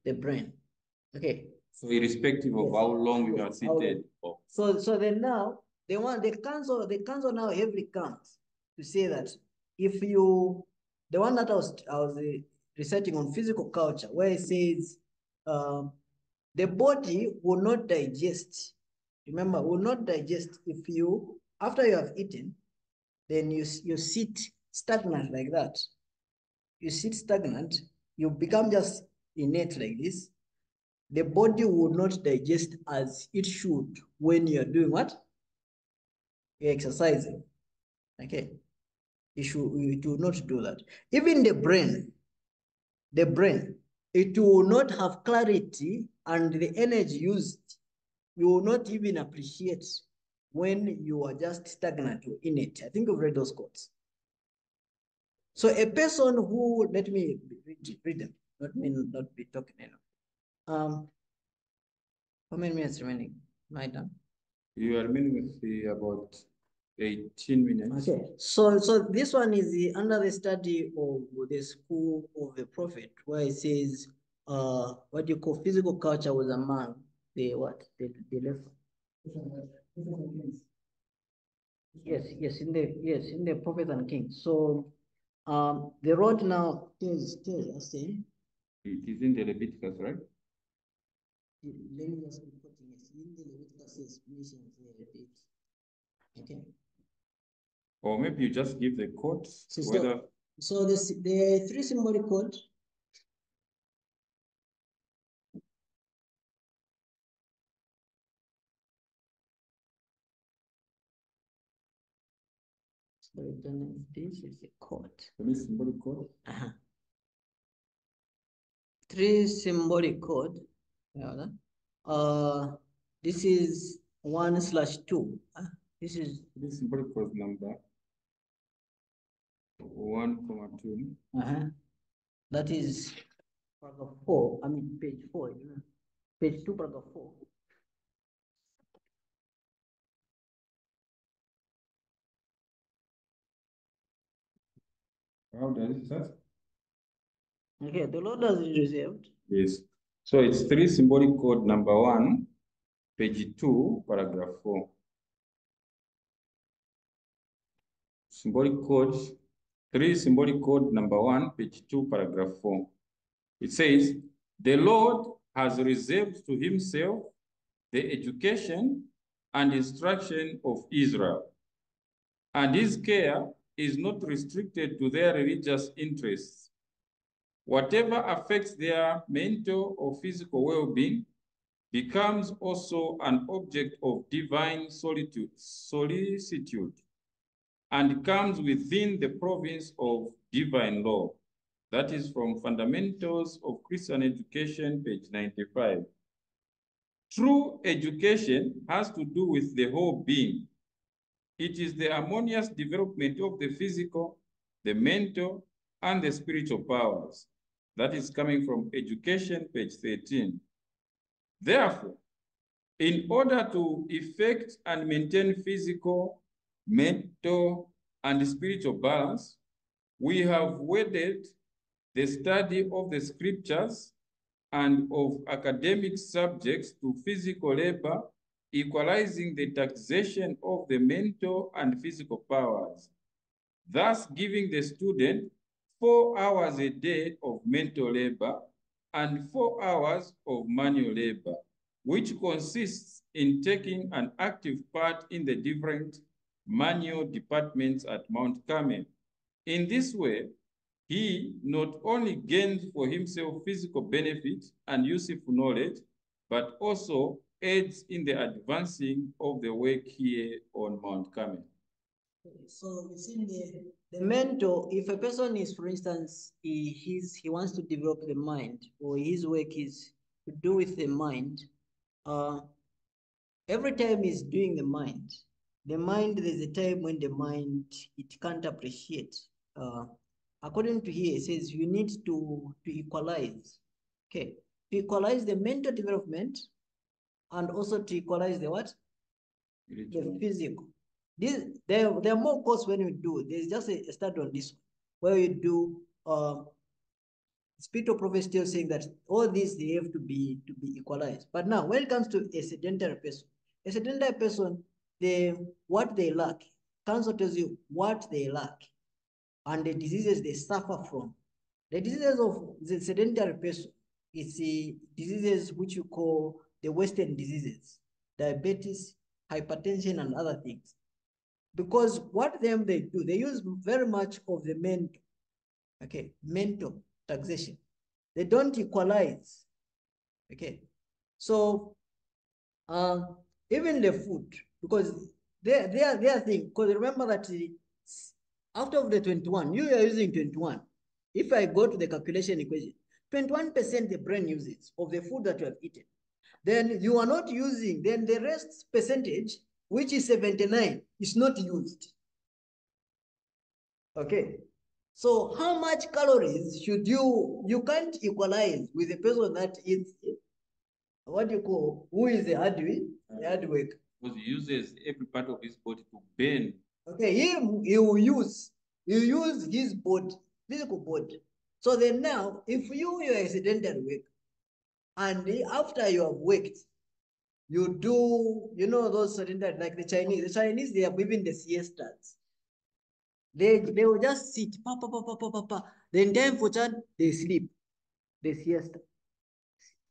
The brain. Okay. So irrespective of how long you are seated. So then now the council now heavily comes to say that if you, the one that I was researching on physical culture, where it says the body will not digest. Remember, will not digest if you, after you have eaten, then you sit stagnant like that. You sit stagnant, you become just inert like this. The body will not digest as it should when you're doing what? You're exercising. Okay. It will not do that. Even the brain, it will not have clarity, and the energy used, you will not even appreciate when you are just stagnant or in it. I think you've read those quotes. So a person who, let me read them, not be talking enough. How many minutes remaining? Am I done? You are remaining with about 18 minutes. Okay, so this one is under the study of the school of the prophet, where it says, what you call physical culture was among the what? The left. Yes, in the prophet and king. So the road now tells us, it is in the Leviticus, right? let me just be quoting, yes, in the Leviticus explanations there a bit. Okay. Or maybe you just give the code, whether. So the three symbolic code. So this is the code. Three symbolic code. Three symbolic code. This is 1/2. This is this symbolic code number 1,2. That is paragraph 4. I mean page 4. Page 2, paragraph 4. How does it start? Okay, the Lord has reserved. Yes. So it's three symbolic code number 1, page 2, paragraph 4. Symbolic code, three symbolic code number 1, page 2, paragraph 4. It says, the Lord has reserved to himself the education and instruction of Israel, and his care is not restricted to their religious interests. Whatever affects their mental or physical well-being becomes also an object of divine solicitude, and comes within the province of divine law. That is from Fundamentals of Christian Education, page 95. True education has to do with the whole being. It is the harmonious development of the physical, the mental, and the spiritual powers. That is coming from Education, page 13. Therefore, In order to effect and maintain physical, mental, and spiritual balance, we have wedded the study of the scriptures and of academic subjects to physical labor, equalizing the taxation of the mental and physical powers, thus giving the student 4 hours a day of mental labor and 4 hours of manual labor, which consists in taking an active part in the different manual departments at Mount Carmel. In this way, he not only gains for himself physical benefit and useful knowledge, but also aids in the advancing of the work here on Mount Carmel. So it's in the mental, if a person is, for instance, he wants to develop the mind, or his work is to do with the mind, every time he's doing the mind, there's a time when the mind, it can't appreciate. According to here, it says you need to equalize, okay? To equalize the mental development and also to equalize the what? The physical. There are more courses when you do. There's just a study on this one, where you do spiritual prophet still saying that all these they have to be equalized. But now when it comes to a sedentary person, what they lack, council tells you what they lack and the diseases they suffer from. The diseases of the sedentary person is the diseases which you call the Western diseases, diabetes, hypertension, and other things. Because what they do, they use very much of the mental, okay, mental taxation. They don't equalize, okay. So even the food, because their thing, because remember that after the 21, you are using 21. If I go to the calculation equation, 21% the brain uses of the food that you have eaten. Then you are not using, then the rest percentage, which is 79, is not used. Okay. So how much calories should you can't equalize with a person that eats, what do you call, who is the hard work? Because he uses every part of his body to burn. Okay, he will use his body, physical body. So then now, if you're a sedentary worker, and after you have worked, you do, you know, those sedentary, like the Chinese, they are even the siestas. They will just sit, Then time for chat, they sleep, the siesta.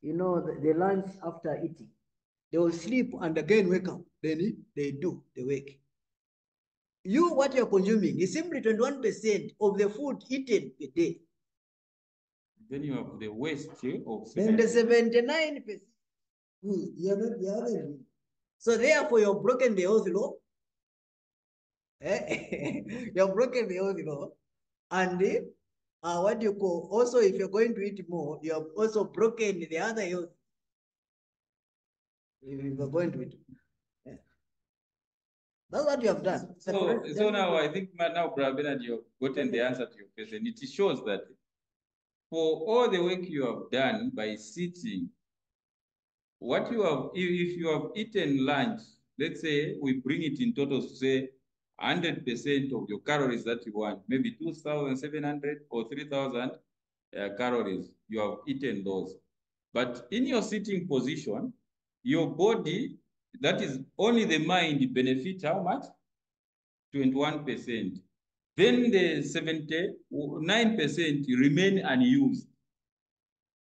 You know, the lunch after eating. They will sleep and again wake up. Then they do the work. What you're consuming is simply 21% of the food eaten per day. Then you have the waste of Then the 79%. So therefore, you've broken the health law. You've broken the health law. And what you call, also, if you're going to eat more, you have also broken the other health. If you're going to eat. Yeah. That's what you have done. So now I think now, Brother Bernard, you've gotten the answer to your question. It shows that for all the work you have done by sitting, what you have, if you have eaten lunch, let's say we bring it in total to say 100% of your calories that you want, maybe 2,700 or 3,000 calories, you have eaten those. But in your sitting position, your body, that is only the mind, benefit how much? 21%. Then the 79% remain unused.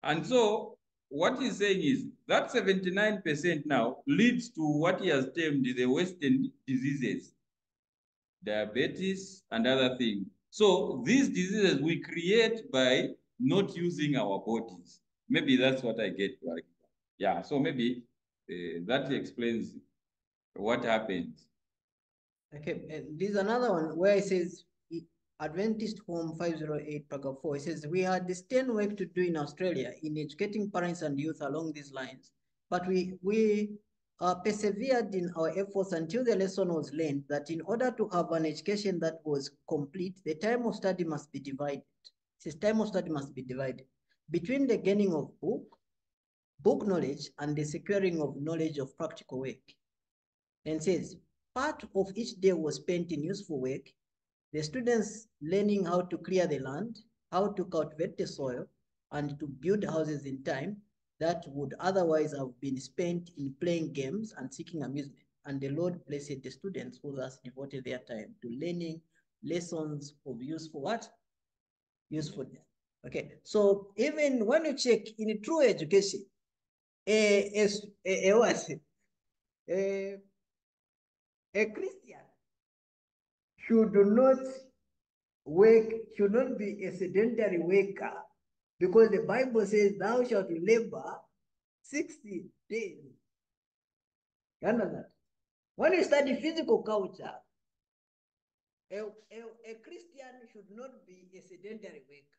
And so what he's saying is that 79% now leads to what he has termed the Western diseases, diabetes and other things. So these diseases we create by not using our bodies. Maybe that's what I get. Yeah, so maybe that explains what happens. Okay, this is another one where it says, Adventist Home 508, paragraph 4. It says, we had distinct work to do in Australia in educating parents and youth along these lines, but we persevered in our efforts until the lesson was learned that in order to have an education that was complete, the time of study must be divided. It says time of study must be divided between the gaining of book, book knowledge and the securing of knowledge of practical work. And says, part of each day was spent in useful work, the students learning how to clear the land, how to cultivate the soil, and to build houses in time that would otherwise have been spent in playing games and seeking amusement. And the Lord blessed the students who thus devoted their time to learning lessons of useful what? Usefulness. Okay, so even when you check in true education, a Christian should not work, should not be a sedentary worker, because the Bible says, thou shalt labor 60 days. You understand that? When you study physical culture, a Christian should not be a sedentary worker.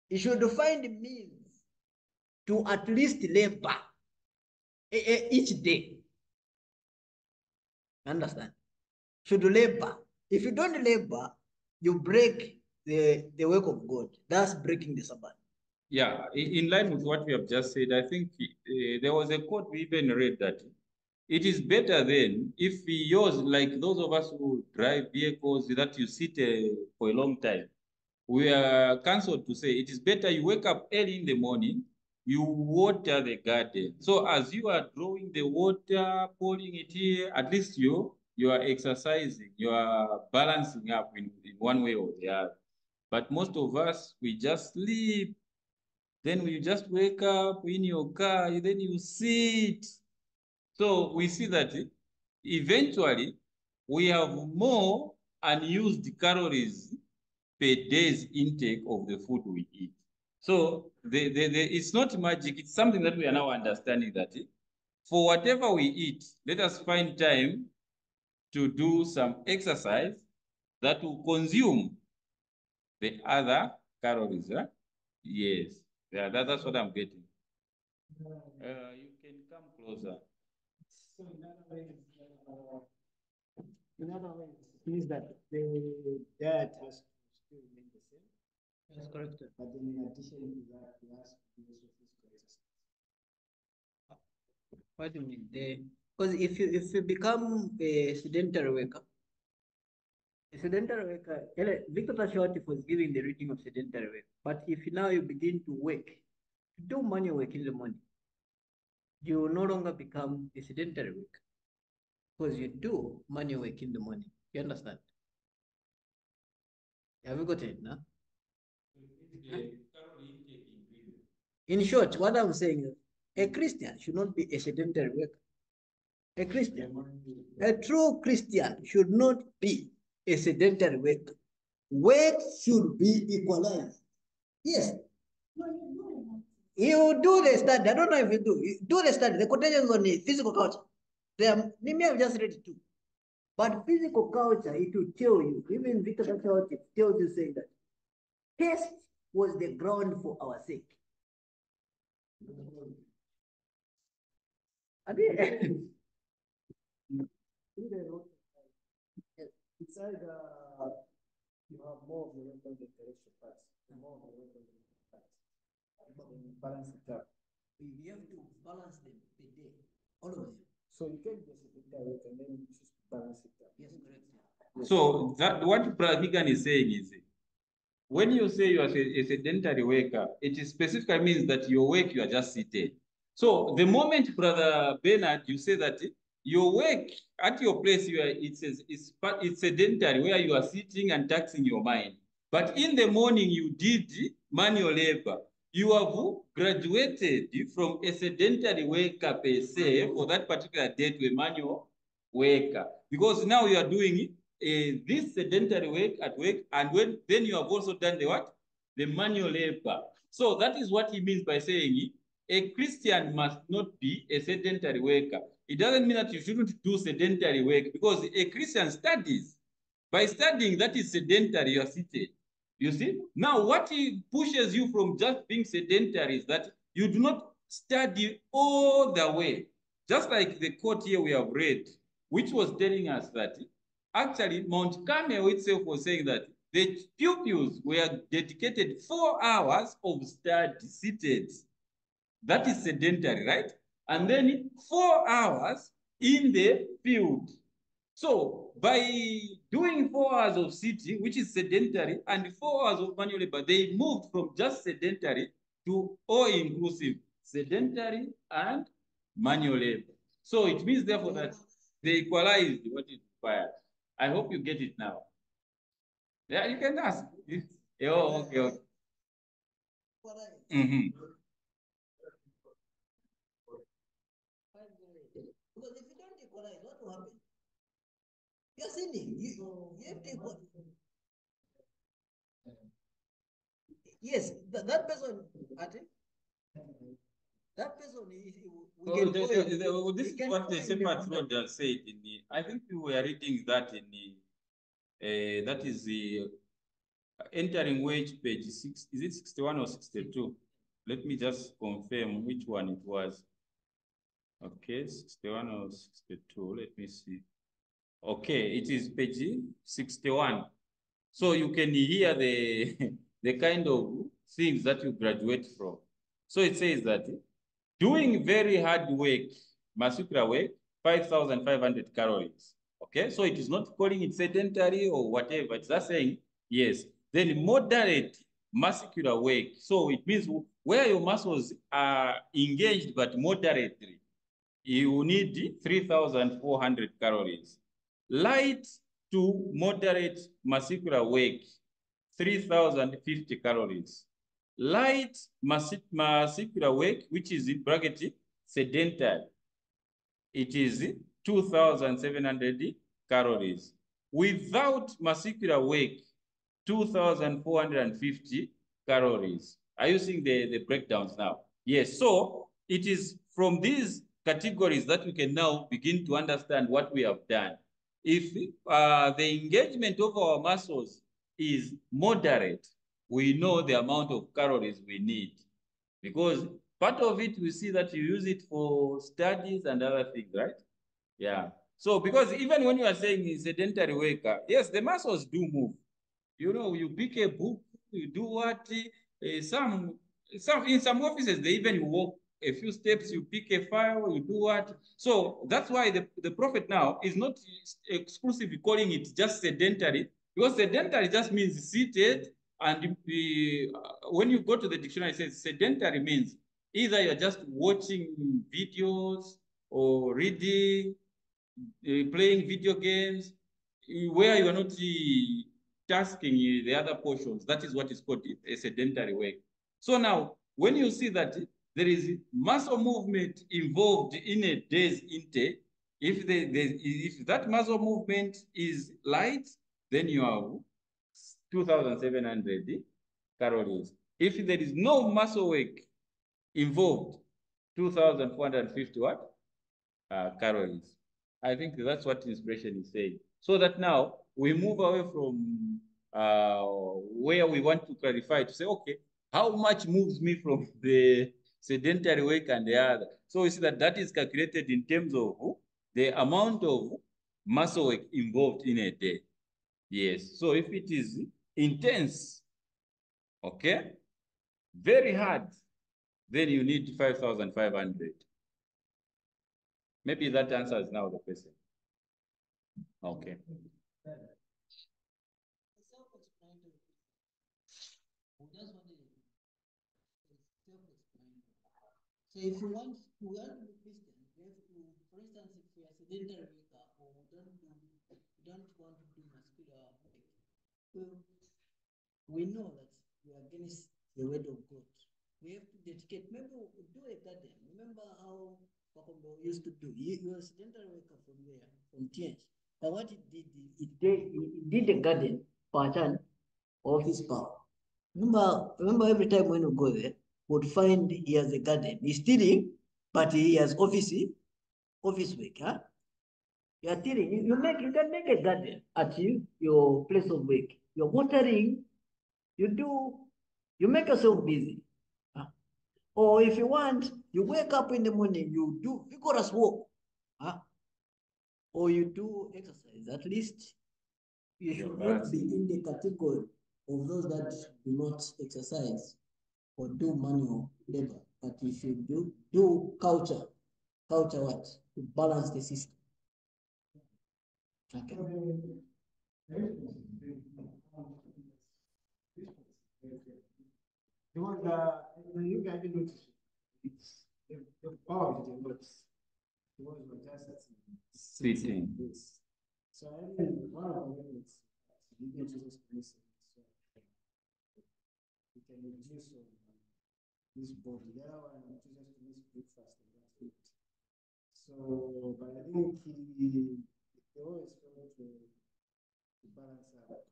He should find means to at least labor each day. Understand? Should labor. If you don't labor, you break the work of God. That's breaking the Sabbath. Yeah, in line with what we have just said, I think there was a quote we even read that it is better then if we use, like those of us who drive vehicles that you sit for a long time, we are counseled to say it is better you wake up early in the morning, you water the garden. So as you are drawing the water, pouring it here, at least you are exercising, you are balancing up in one way or the other. But most of us, we just sleep. Then we just wake up in your car, then you sit. So we see that eventually we have more unused calories per day's intake of the food we eat. So it's not magic, it's something that we are now understanding that for whatever we eat, let us find time to do some exercise that will consume the other calories. Huh? Yes, yeah, that's what I'm getting. You can come closer. So in other words, it means that the diet has to still remain the same. That's correct. But then in addition to that, we have to do also physical exercise. What do you mean? Because if you become a sedentary worker, Victor Tashwati was giving the reading of sedentary work. But if now you begin to work, to do manual work in the morning, you will no longer become a sedentary worker, because you do manual work in the morning. You understand? Have you got it now? In short, what I'm saying is a Christian should not be a sedentary worker. A true Christian should not be a sedentary worker. Work should be equalized. Yes. You do the study. I don't know if you do. You do the study. The quotations on the physical culture. Maybe I've just read it too. But physical culture, it will tell you, even Victor tells you saying that test was the ground for our sake. It's either you have more of the record intellectual parts, more of the record parts. Balance it out. We have to balance them per day, all of them. So you can just sit there and then you just balance it out. Yes, correct. So that what Keagan is saying is, when you say you are a sedentary worker, it specifically means that your work, you are just seated. So the moment, Brother Bernard, you say that your work at your place, it's sedentary, where you are sitting and taxing your mind. But in the morning, you did manual labor. You have graduated from a sedentary worker per se for that particular day to a manual worker. Because now you are doing this sedentary work at work, and then you have also done the what? The manual labor. So that is what he means by saying a Christian must not be a sedentary worker. It doesn't mean that you shouldn't do sedentary work, because a Christian studies. By studying, that is sedentary, you are seated. You see? Now, what pushes you from just being sedentary is that you do not study all the way. Just like the quote here we have read, which was telling us that actually Mount Carmel itself was saying that the pupils were dedicated 4 hours of study seated. That is sedentary, right? And then 4 hours in the field. So by doing 4 hours of sitting, which is sedentary, and 4 hours of manual labor, they moved from just sedentary to all-inclusive, sedentary and manual labor. So it means therefore that they equalized what is required. I hope you get it now. Yeah, you can ask. Oh, okay, okay. Because if you don't equalize, what will happen? You're sinning. You have to equalize. Yes, that person, that person is. This is what the Shepherd's Rod has said in the. I think we were reading that in the. That is the entering wage page 6. Is it 61 or 62? Let me just confirm which one it was. Okay, 61 or 62. Let me see. Okay, it is page 61. So you can hear the the kind of things that you graduate from. So it says that doing very hard work, muscular work, 5,500 calories. Okay, so it is not calling it sedentary or whatever. It's just saying, yes. Then moderate muscular work. So it means where your muscles are engaged but moderately, you need 3,400 calories. Light to moderate muscular work, 3,050 calories. Light muscular work, which is in bracket sedentary, it is 2,700 calories. Without muscular work, 2,450 calories. Are you seeing the breakdowns now? Yes, so it is from these categories that we can now begin to understand what we have done. If the engagement of our muscles is moderate, we know the amount of calories we need. Because part of it, we see that you use it for studies and other things, right? Yeah. So because even when you are saying sedentary worker, yes, the muscles do move. You know, you pick a book, you do what? Some in some offices they even walk a few steps. You pick a file, you do what? So that's why the prophet now is not exclusively calling it just sedentary, because sedentary just means seated. And when you go to the dictionary, it says sedentary means either you're just watching videos or reading, playing video games, where you are not tasking the other portions. That is what is called a sedentary work. So now, when you see that there is muscle movement involved in a day's intake, if that muscle movement is light, then you have 2,700 calories. If there is no muscle work involved, 2,450 what? Calories. I think that's what inspiration is saying. So that now we move away from where we want to clarify to say, okay, how much moves me from the sedentary work and the other? So we see that that is calculated in terms of the amount of muscle work involved in a day. Yes. So if it is intense, okay, very hard, then you need 5,500. Maybe that answers now the question. Okay. So if you want to be Christian, you have to, for instance, if you are sedentary worker or don't want to do muscular work, we know that we are against the word of God. We have to dedicate. Maybe do a garden. Remember how Pakombo used to do? He was a sedentary worker from there, from TH. But what it did a garden for a turn of his power. Remember every time when we go there, would find he has a garden. He's stealing, but he has office work. Huh? You are stealing. You can make a garden at your place of work. You're watering. You make yourself busy. Huh? Or if you want, you wake up in the morning, you do vigorous work. Huh? Or you do exercise. At least you should not be in the category of those that do not exercise or do manual labor. but you should do culture what? To balance the system. Okay. You guys notice it's the power of the words. The words were just Sitting. So I mean, one of the ways you can just listen. So you can reduce this body. The other one is just to miss breakfast and that's it. So, but I think they always try to balance out.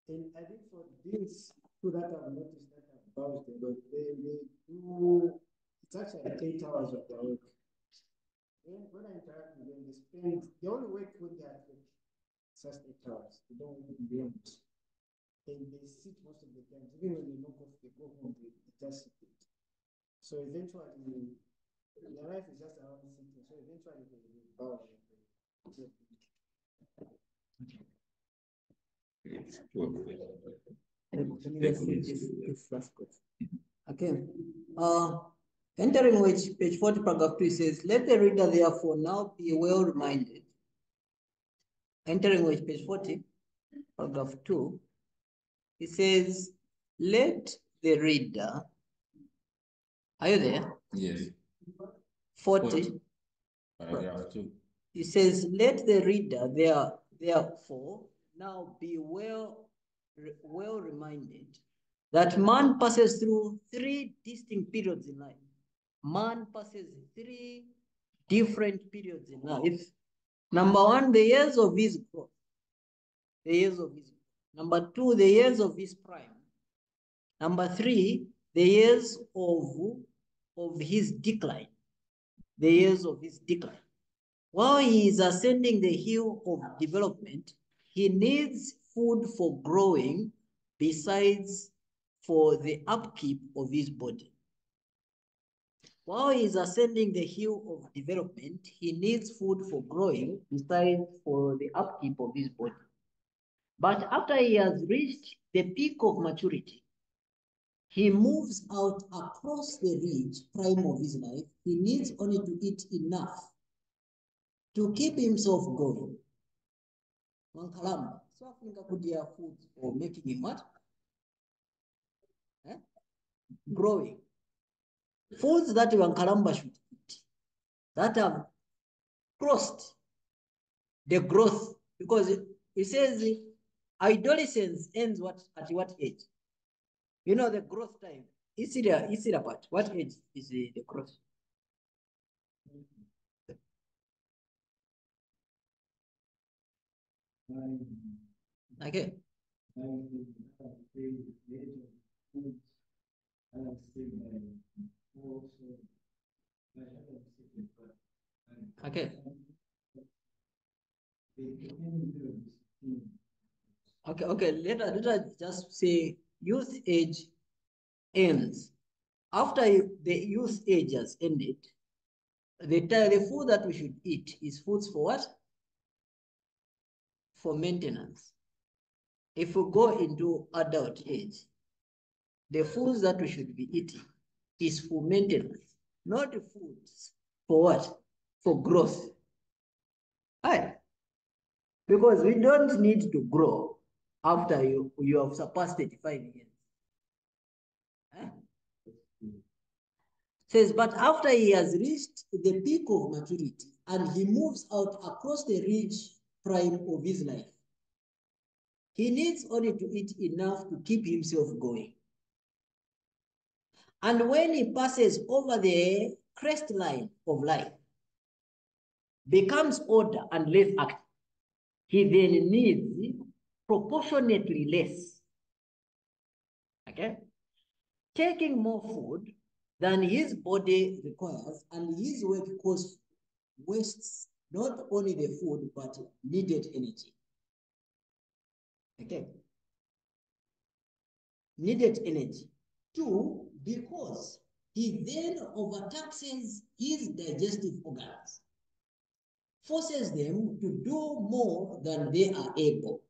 And I think for these two that I've noticed that have bounced the work, they do, it's actually 8 hours of their work. When I interact with them, they only work when they are at work. It's just 8 hours. They don't work beyond. And they sit most of the time. Even when they knock off, they go home, they just sit. So eventually, their life is just around sitting. So eventually, they bow. Okay. Entering which page 40, paragraph 2 says, let the reader therefore now be well reminded. Entering which page 40, paragraph 2, it says, let the reader, are you there? Yes. 40. Paragraph 2. It says, let the reader therefore now be well reminded that man passes through 3 distinct periods in life. Man passes 3 different periods in life. Number 1, the years of his growth. The years of his growth. Number 2, the years of his prime. Number 3, the years of his decline. The years of his decline. While he is ascending the hill of development, he needs food for growing besides for the upkeep of his body. While he is ascending the hill of development, he needs food for growing besides for the upkeep of his body. But after he has reached the peak of maturity, he moves out across the ridge, prime of his life. He needs only to eat enough to keep himself going. Mankalamba. So Africa could have food for making him what? Growing. Foods that Wankalamba should eat, that have crossed the growth, because it says adolescence ends at what age? You know the growth time. Is it about what age is the growth? Okay. Okay. Okay. Let us just say youth age ends. After the youth age has ended, the food that we should eat is foods for what? For maintenance. If we go into adult age, the foods that we should be eating is for maintenance, not foods for what? For growth. Right? Because we don't need to grow after you have surpassed 35 years. Says, but after he has reached the peak of maturity and he moves out across the ridge prime of his life, he needs only to eat enough to keep himself going. And when he passes over the crest line of life, becomes older and less active, he then needs proportionately less. Okay? Taking more food than his body requires, and his work wastes not only the food, but needed energy. Okay? Needed energy. 2, because he then overtaxes his digestive organs, forces them to do more than they are able,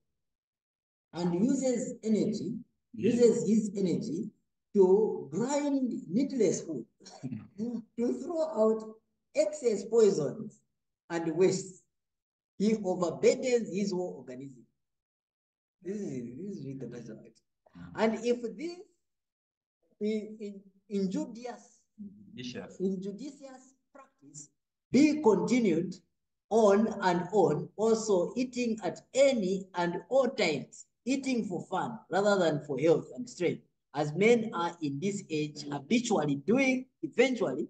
and uses his energy to grind needless food, to throw out excess poisons and waste. He overburdens his whole organism. This is really the best of it. And if this injudicious practice be continued on and on, also eating at any and all times, eating for fun rather than for health and strength, as men are in this age habitually doing, eventually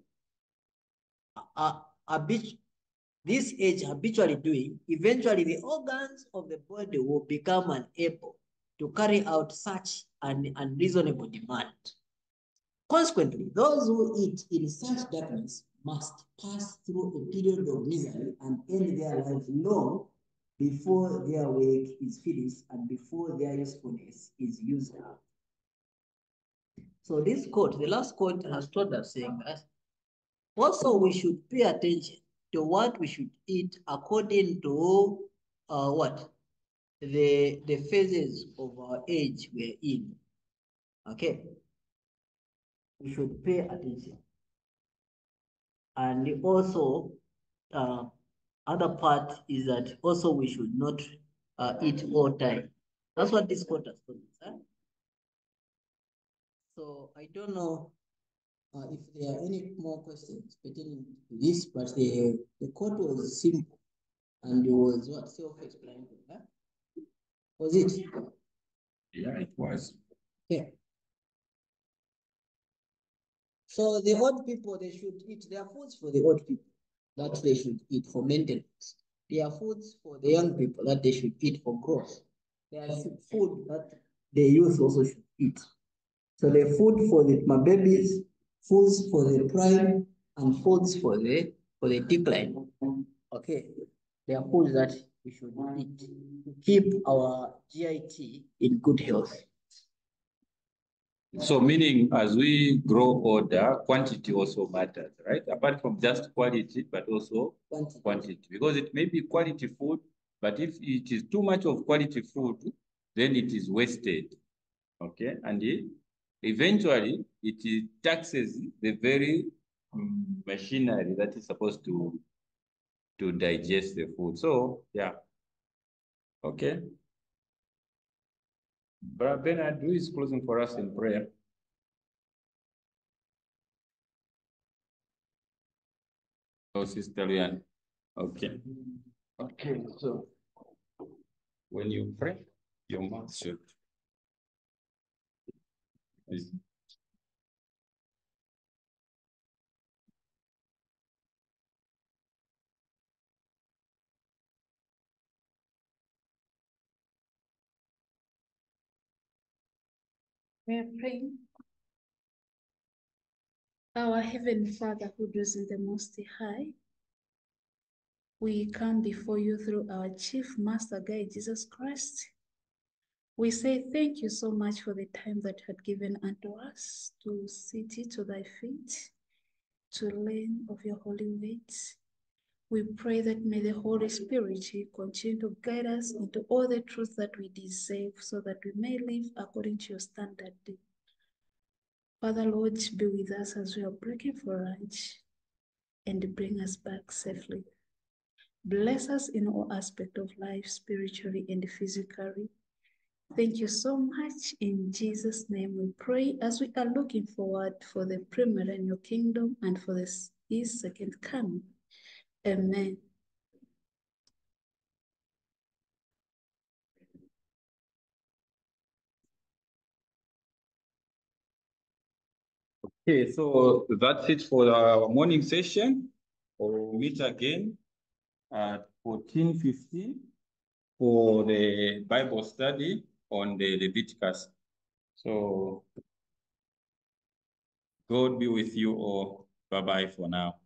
the organs of the body will become unable to carry out such an unreasonable demand. Consequently, those who eat in such darkness must pass through a period of misery and end their life long before their work is finished and before their usefulness is used up. So this quote, the last quote, has told us saying that also we should pay attention to what we should eat according to the phases of our age we're in. Okay, we should pay attention. And also, other part is that also we should not eat all time. That's what this quote has told us. Huh? So I don't know if there are any more questions pertaining to this, but the quote was simple and it was what self-explanatory. Huh? Was it? Yeah, it was. Okay. So the old people, they should eat their foods for the old people that they should eat for maintenance. There are foods for the young people that they should eat for growth. There are food that the youth also should eat. So the food for my babies, foods for the prime, and foods for the decline. Okay, there are foods that we should eat to keep our GIT in good health. So meaning as we grow older, quantity also matters, right? Apart from just quality, but also quantity. Because it may be quality food, but if it is too much of quality food, then it is wasted, okay? And eventually, it taxes the very machinery that is supposed to digest the food. So, yeah, okay. Brother Bernard, who is closing for us in prayer? Oh, Sister Lian. Okay. Okay, so when you pray, your mouth should. We are praying. Our Heavenly Father who dwells in the Most High, we come before you through our Chief Master Guide, Jesus Christ. We say thank you so much for the time that you had given unto us to sit to thy feet, to learn of your holy words. We pray that may the Holy Spirit continue to guide us into all the truth that we deserve so that we may live according to your standard. Father, Lord, be with us as we are breaking for lunch and bring us back safely. Bless us in all aspects of life, spiritually and physically. Thank you so much. In Jesus' name we pray as we are looking forward for the premillennial kingdom and for his second coming. Amen. Okay, so that's it for our morning session. We'll meet again at 14:15 for the Bible study on the Leviticus. So God be with you all. Bye-bye for now.